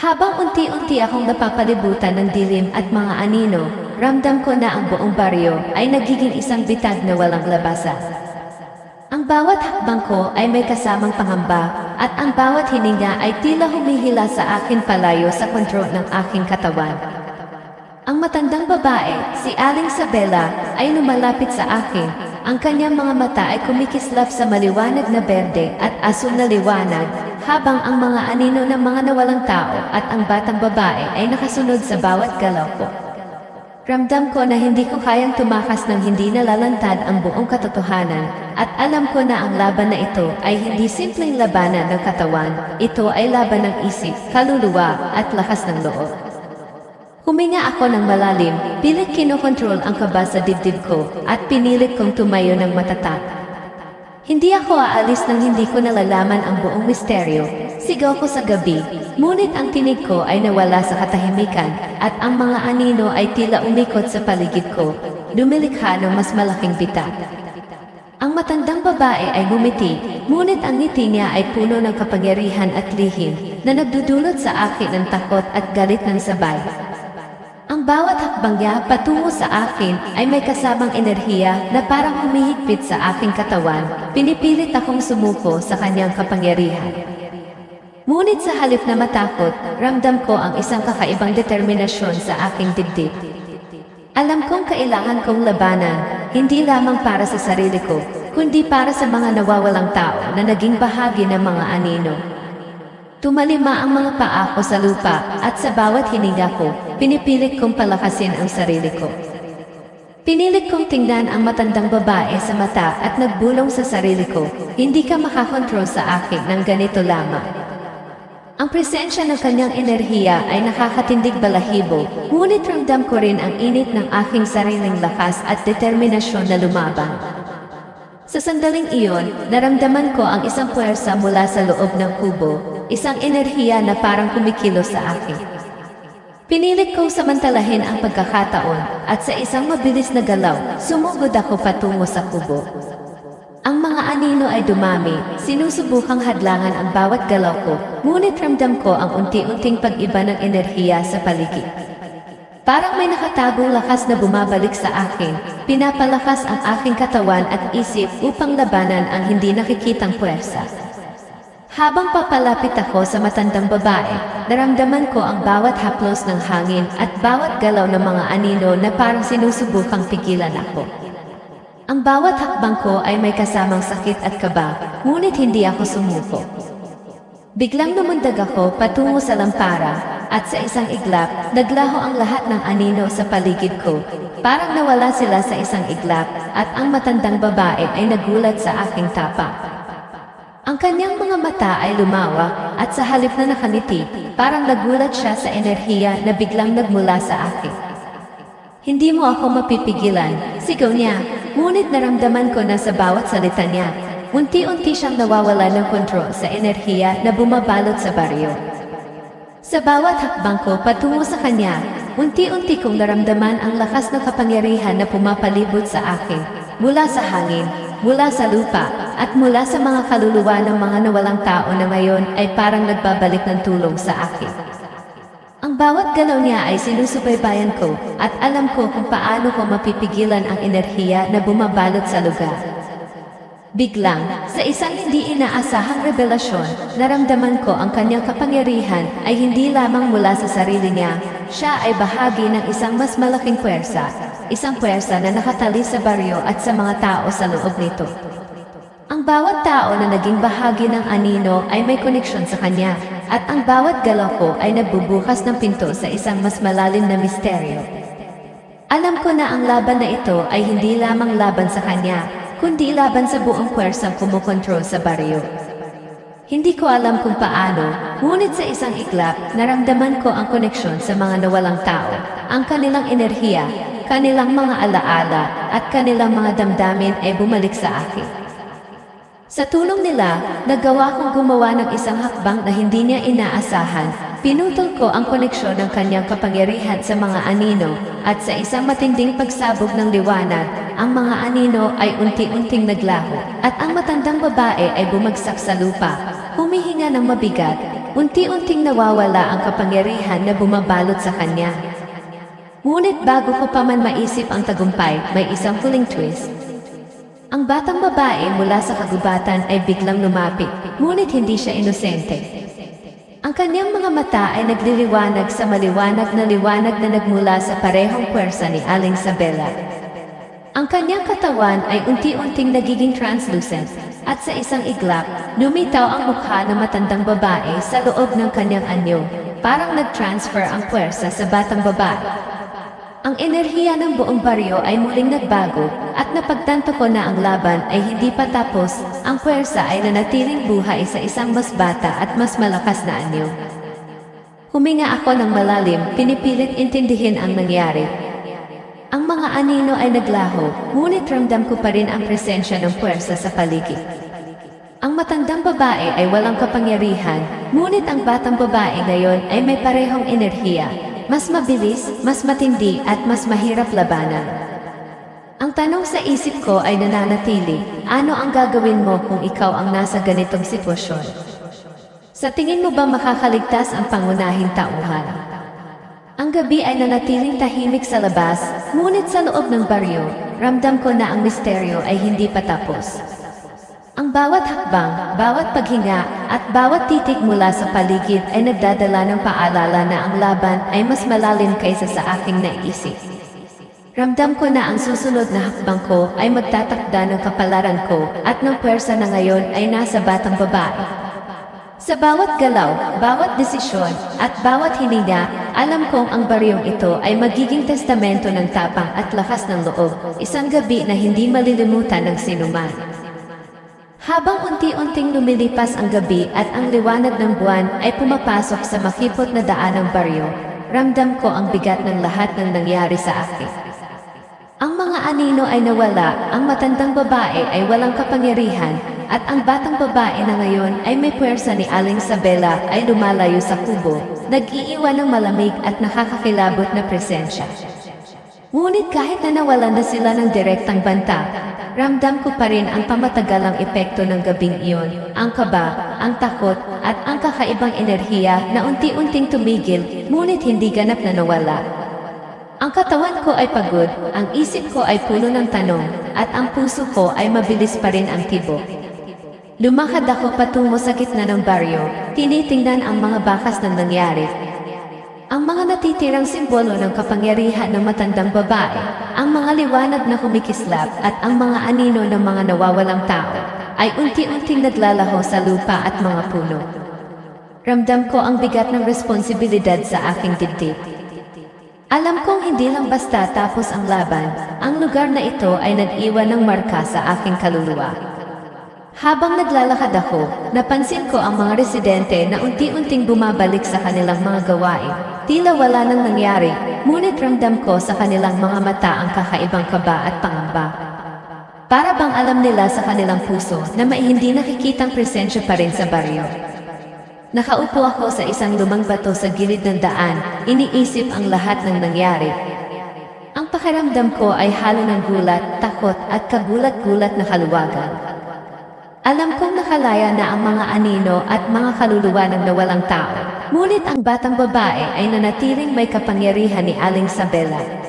Habang unti-unti akong napapalibutan ng dilim at mga anino, ramdam ko na ang buong baryo ay nagiging isang bitag na walang labasan. Ang bawat hakbang ko ay may kasamang pangamba, at ang bawat hininga ay tila humihila sa akin palayo sa kontrol ng aking katawan. Ang matandang babae, si Aling Sabela, ay lumalapit sa akin. Ang kanyang mga mata ay kumikislap sa maliwanag na berde at asul na liwanag, habang ang mga anino ng mga nawalang tao at ang batang babae ay nakasunod sa bawat galaw ko. Ramdam ko na hindi ko kayang tumakas ng hindi nalalantad ang buong katotohanan, at alam ko na ang laban na ito ay hindi simpleng labanan ng katawan, ito ay laban ng isip, kaluluwa, at lakas ng loob. Huminga ako ng malalim, pilit kinokontrol ang kaba sa dibdib ko, at pinilit kong tumayo ng matatag. Hindi ako aalis nang hindi ko nalalaman ang buong misteryo. Sigaw ko sa gabi, ngunit ang tinig ko ay nawala sa katahimikan, at ang mga anino ay tila umikot sa paligid ko, lumilikha ng mas malaking bitag. Ang matandang babae ay ngumiti, ngunit ang ngiti niya ay puno ng kapangyarihan at lihim, na nagdudulot sa akin ng takot at galit ng sabay. Ang bawat hakbang niya patungo sa akin ay may kasamang enerhiya na parang humihigpit sa aking katawan, pinipilit akong sumuko sa kanyang kapangyarihan. Ngunit sa halip na matakot, ramdam ko ang isang kakaibang determinasyon sa aking dibdib. Alam kong kailangan kong labanan, hindi lamang para sa sarili ko, kundi para sa mga nawawalang tao na naging bahagi ng mga anino. Tumalima ang mga paa ko sa lupa, at sa bawat hininga ko, pinipilit kong palakasin ang sarili ko. Pinilit kong tingnan ang matandang babae sa mata at nagbulong sa sarili ko, hindi ka makakontrol sa akin ng ganito lamang. Ang presensya ng kanyang enerhiya ay nakakatindig balahibo, ngunit ramdam ko rin ang init ng aking sariling lakas at determinasyon na lumaban. Sa sandaling iyon, naramdaman ko ang isang puwersa mula sa loob ng kubo, isang enerhiya na parang kumikilos sa akin. Pinilit kong samantalahin ang pagkakataon, at sa isang mabilis na galaw, sumugod ako patungo sa kubo. Ang mga anino ay dumami, sinusubukang hadlangan ang bawat galaw ko, ngunit ramdam ko ang unti-unting pag-iba ng enerhiya sa paligid. Parang may nakatagong lakas na bumabalik sa akin, pinapalakas ang aking katawan at isip upang labanan ang hindi nakikitang puwersa. Habang papalapit ako sa matandang babae, naramdaman ko ang bawat haplos ng hangin at bawat galaw ng mga anino na parang sinusubukang pigilan ako. Ang bawat hakbang ko ay may kasamang sakit at kaba, ngunit hindi ako sumuko. Biglang lumundag ako patungo sa lampara, at sa isang iglap, naglaho ang lahat ng anino sa paligid ko. Parang nawala sila sa isang iglap, at ang matandang babae ay nagulat sa aking tapak. Ang kanyang mga mata ay lumawa, at sa halip na nakangiti, parang nagulat siya sa enerhiya na biglang nagmula sa akin. Hindi mo ako mapipigilan, sigaw niya, ngunit naramdaman ko na sa bawat salita niya, unti-unti siyang nawawala ng kontrol sa enerhiya na bumabalot sa baryo. Sa bawat hakbang ko patungo sa kanya, unti-unti kong naramdaman ang lakas ng kapangyarihan na pumapalibot sa akin, mula sa hangin, mula sa lupa, at mula sa mga kaluluwa ng mga nawalang tao na ngayon ay parang nagbabalik ng tulong sa akin. Ang bawat galaw niya ay sinusubaybayan ko at alam ko kung paano ko mapipigilan ang enerhiya na bumabalot sa lugar. Biglang, sa isang hindi inaasahang revelasyon, naramdaman ko ang kanyang kapangyarihan ay hindi lamang mula sa sarili niya, siya ay bahagi ng isang mas malaking puwersa, isang puwersa na nakatali sa baryo at sa mga tao sa loob nito. Ang bawat tao na naging bahagi ng anino ay may koneksyon sa kanya, at ang bawat galaw ko ay nagbubukas ng pinto sa isang mas malalim na misteryo. Alam ko na ang laban na ito ay hindi lamang laban sa kanya, kundi laban sa buong puwersang kumukontrol sa baryo. Hindi ko alam kung paano, ngunit sa isang iglap, naramdaman ko ang koneksyon sa mga nawalang tao, ang kanilang enerhiya, kanilang mga alaala, at kanilang mga damdamin ay bumalik sa akin. Sa tulong nila, nagawa kong gumawa ng isang hakbang na hindi niya inaasahan. Pinutol ko ang koneksyon ng kanyang kapangyarihan sa mga anino, at sa isang matinding pagsabog ng liwanag, ang mga anino ay unti-unting naglaho, at ang matandang babae ay bumagsak sa lupa, humihinga ng mabigat, unti-unting nawawala ang kapangyarihan na bumabalot sa kanya. Ngunit bago ko pa man maisip ang tagumpay, may isang huling twist. Ang batang babae mula sa kagubatan ay biglang lumapit, ngunit hindi siya inosente. Ang kanyang mga mata ay nagliliwanag sa maliwanag na liwanag na nagmula sa parehong puwersa ni Aling Sabela. Ang kanyang katawan ay unti-unting nagiging translucent, at sa isang iglap, lumitaw ang mukha ng matandang babae sa loob ng kanyang anyo, parang nag-transfer ang puwersa sa batang babae. Ang enerhiya ng buong baryo ay muling nagbago, at napagtanto ko na ang laban ay hindi pa tapos, ang puwersa ay nanatiling buhay sa isang mas bata at mas malakas na anyo. Huminga ako ng malalim, pinipilit intindihin ang nangyari. Ang mga anino ay naglaho, ngunit ramdam ko pa rin ang presensya ng puwersa sa paligid. Ang matandang babae ay walang kapangyarihan, ngunit ang batang babae ngayon ay may parehong enerhiya. Mas mabilis, mas matindi at mas mahirap labanan. Ang tanong sa isip ko ay nananatili, ano ang gagawin mo kung ikaw ang nasa ganitong sitwasyon? Sa tingin mo ba makakaligtas ang pangunahing tauhan? Ang gabi ay nanatiling tahimik sa labas, ngunit sa loob ng baryo, ramdam ko na ang misteryo ay hindi pa tapos. Ang bawat hakbang, bawat paghinga, at bawat titik mula sa paligid ay nagdadala ng paalala na ang laban ay mas malalim kaysa sa aking naisip. Ramdam ko na ang susunod na hakbang ko ay magtatakda ng kapalaran ko at ng puwersa na ngayon ay nasa batang babae. Sa bawat galaw, bawat desisyon, at bawat hininga, alam kong ang baryong ito ay magiging testamento ng tapang at lakas ng loob, isang gabi na hindi malilimutan ng sinuman. Habang unti-unting lumilipas ang gabi at ang liwanag ng buwan ay pumapasok sa makipot na daan ng baryo, ramdam ko ang bigat ng lahat ng nangyari sa akin. Ang mga anino ay nawala, ang matandang babae ay walang kapangyarihan, at ang batang babae na ngayon ay may puwersa ni Aling Sabela ay lumalayo sa kubo, nag-iiwan ng malamig at nakakakilabot na presensya. Ngunit kahit na nawalan na sila ng direktang banta, ramdam ko pa rin ang pamatagalang epekto ng gabing iyon, ang kaba, ang takot, at ang kakaibang enerhiya na unti-unting tumigil, ngunit hindi ganap na nawala. Ang katawan ko ay pagod, ang isip ko ay puno ng tanong, at ang puso ko ay mabilis pa rin ang tibok. Lumakad ako patungo sa gitna ng baryo, tinitingnan ang mga bakas ng nangyari. Ang mga natitirang simbolo ng kapangyarihan ng matandang babae, ang mga liwanag na kumikislap at ang mga anino ng mga nawawalang tao, ay unti-unting naglalaho sa lupa at mga puno. Ramdam ko ang bigat ng responsibilidad sa aking dibdib. Alam kong hindi lang basta tapos ang laban, ang lugar na ito ay nag-iwan ng marka sa aking kaluluwa. Habang naglalakad ako, napansin ko ang mga residente na unti-unting bumabalik sa kanilang mga gawain. Tila wala nang nangyari, ngunit ramdam ko sa kanilang mga mata ang kakaibang kaba at pangamba. Para bang alam nila sa kanilang puso na may hindi nakikitang presensya pa rin sa baryo. Nakaupo ako sa isang lumang bato sa gilid ng daan, iniisip ang lahat ng nangyari. Ang pakiramdam ko ay halo ng gulat, takot at kagulat-gulat na kaluwagan. Alam kong nakalaya na ang mga anino at mga kaluluwa ng nawalang tao. Ngunit ang batang babae ay nanatiling may kapangyarihan ni Aling Sabela.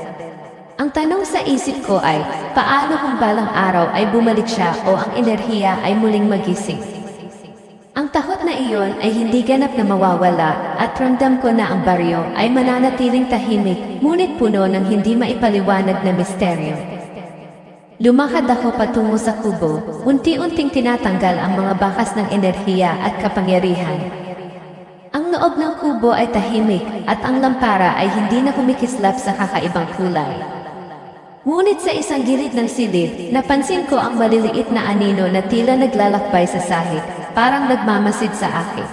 Ang tanong sa isip ko ay, paano kung balang araw ay bumalik siya o ang enerhiya ay muling magising? Ang takot na iyon ay hindi ganap na mawawala at ramdam ko na ang baryo ay mananatiling tahimik, ngunit puno ng hindi maipaliwanag na misteryo. Lumakad ako patungo sa kubo, unti-unting tinatanggal ang mga bakas ng enerhiya at kapangyarihan. Ang loob ng kubo ay tahimik at ang lampara ay hindi na kumikislap sa kakaibang kulay. Ngunit sa isang gilid ng silid, napansin ko ang maliliit na anino na tila naglalakbay sa sahig, parang nagmamasid sa akin.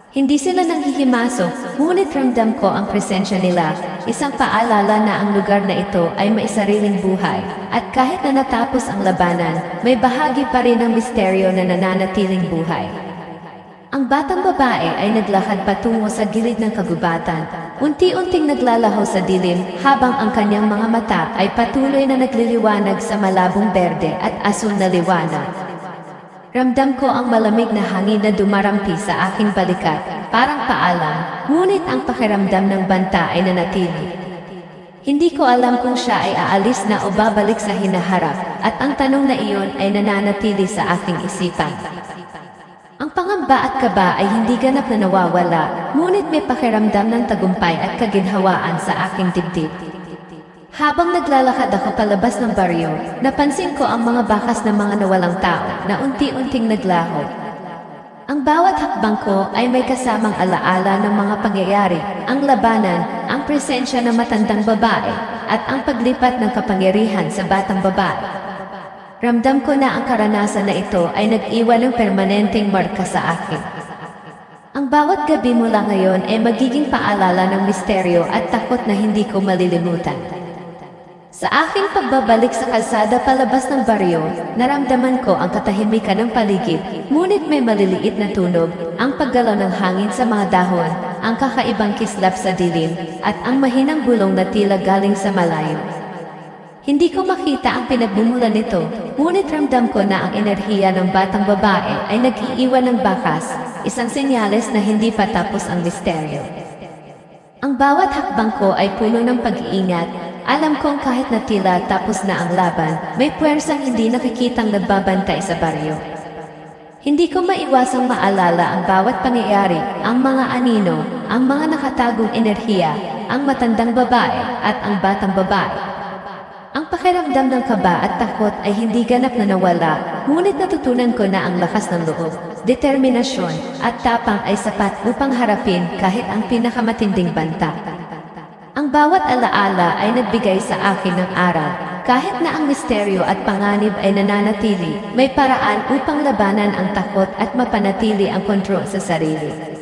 Hindi sila nanghihimasok, ngunit ramdam ko ang presensya nila, isang paalala na ang lugar na ito ay may sariling buhay, at kahit na natapos ang labanan, may bahagi pa rin ng misteryo na nananatiling buhay. Ang batang babae ay naglakad patungo sa gilid ng kagubatan, unti-unting naglalaho sa dilim habang ang kanyang mga mata ay patuloy na nagliliwanag sa malabong berde at asul na liwanag. Ramdam ko ang malamig na hangin na dumarampi sa aking balikat, parang paalam, ngunit ang pakiramdam ng banta ay nanatili. Hindi ko alam kung siya ay aalis na o babalik sa hinaharap, at ang tanong na iyon ay nananatili sa aking isipan. Ang pangamba at kaba ay hindi ganap na nawawala, ngunit may pakiramdam ng tagumpay at kaginhawaan sa aking dibdib. Habang naglalakad ako palabas ng baryo, napansin ko ang mga bakas ng mga nawalang tao na unti-unting naglaho. Ang bawat hakbang ko ay may kasamang alaala ng mga pangyayari, ang labanan, ang presensya ng matandang babae, at ang paglipat ng kapangyarihan sa batang babae. Ramdam ko na ang karanasan na ito ay nag-iwan ng permanenteng marka sa akin. Ang bawat gabi mula ngayon ay magiging paalala ng misteryo at takot na hindi ko malilimutan. Sa aking pagbabalik sa kalsada palabas ng baryo, naramdaman ko ang katahimikan ng paligid, ngunit may maliliit na tunog, ang paggalaw ng hangin sa mga dahon, ang kakaibang kislap sa dilim, at ang mahinang bulong na tila galing sa malayo. Hindi ko makita ang pinagbumulan nito, ngunit ramdam ko na ang enerhiya ng batang babae ay nag-iiwan ng bakas, isang senyales na hindi pa tapos ang misteryo. Ang bawat hakbang ko ay puno ng pag-iingat. Alam kong kahit na tila tapos na ang laban, may puwersang hindi nakikitang nagbabantay sa baryo. Hindi ko maiwasang maalala ang bawat pangyayari, ang mga anino, ang mga nakatagong enerhiya, ang matandang babae at ang batang babae. Ang pakiramdam ng kaba at takot ay hindi ganap na nawala, ngunit natutunan ko na ang lakas ng loob, determinasyon, at tapang ay sapat upang harapin kahit ang pinakamatinding banta. Ang bawat alaala ay nagbigay sa akin ng aral, kahit na ang misteryo at panganib ay nananatili, may paraan upang labanan ang takot at mapanatili ang kontrol sa sarili.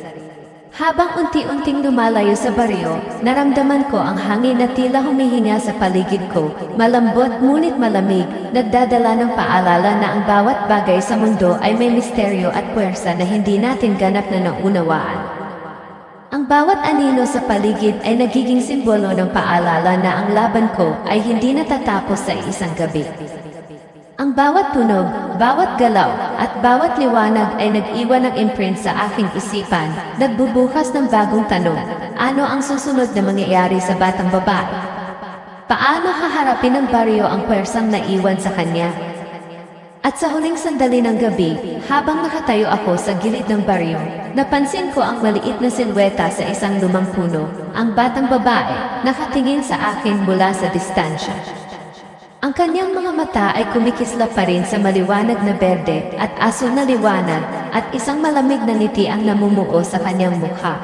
Habang unti-unting lumalayo sa baryo, naramdaman ko ang hangin na tila humihinga sa paligid ko, malambot ngunit malamig, nagdadala ng paalala na ang bawat bagay sa mundo ay may misteryo at puwersa na hindi natin ganap na naunawaan. Ang bawat anino sa paligid ay nagiging simbolo ng paalala na ang laban ko ay hindi natatapos sa isang gabi. Ang bawat tunog, bawat galaw, at bawat liwanag ay nag-iwan ng imprint sa aking isipan, nagbubukas ng bagong tanong, ano ang susunod na mangyayari sa batang babae? Paano haharapin ng baryo ang puwersang naiwan sa kanya? At sa huling sandali ng gabi, habang nakatayo ako sa gilid ng baryo, napansin ko ang maliit na silweta sa isang lumang puno, ang batang babae, nakatingin sa akin mula sa distansya. Ang kanyang mga mata ay kumikislap pa rin sa maliwanag na berde at asul na liwanag at isang malamig na ngiti ang namumuo sa kanyang mukha.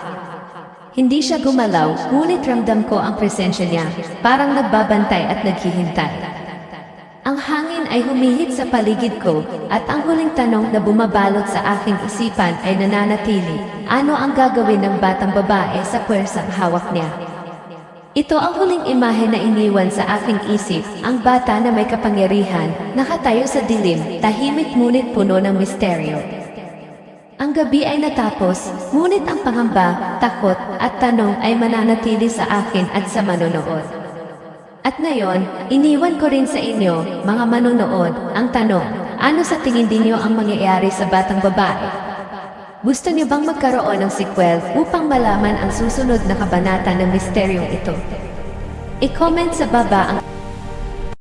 Hindi siya gumalaw, ngunit ramdam ko ang presensya niya, parang nagbabantay at naghihintay. Ang hangin ay humihit sa paligid ko at ang huling tanong na bumabalot sa aking isipan ay nananatili, ano ang gagawin ng batang babae sa puwersang hawak niya? Ito ang huling imahe na iniwan sa aking isip, ang bata na may kapangyarihan, nakatayo sa dilim, tahimik ngunit puno ng misteryo. Ang gabi ay natapos, ngunit ang pangamba, takot, at tanong ay mananatili sa akin at sa manonood. At ngayon, iniwan ko rin sa inyo, mga manonood, ang tanong, ano sa tingin ninyo ang mangyayari sa batang babae? Gusto niyo bang magkaroon ng sequel upang malaman ang susunod na kabanata ng misteryong ito? I-comment sa baba ang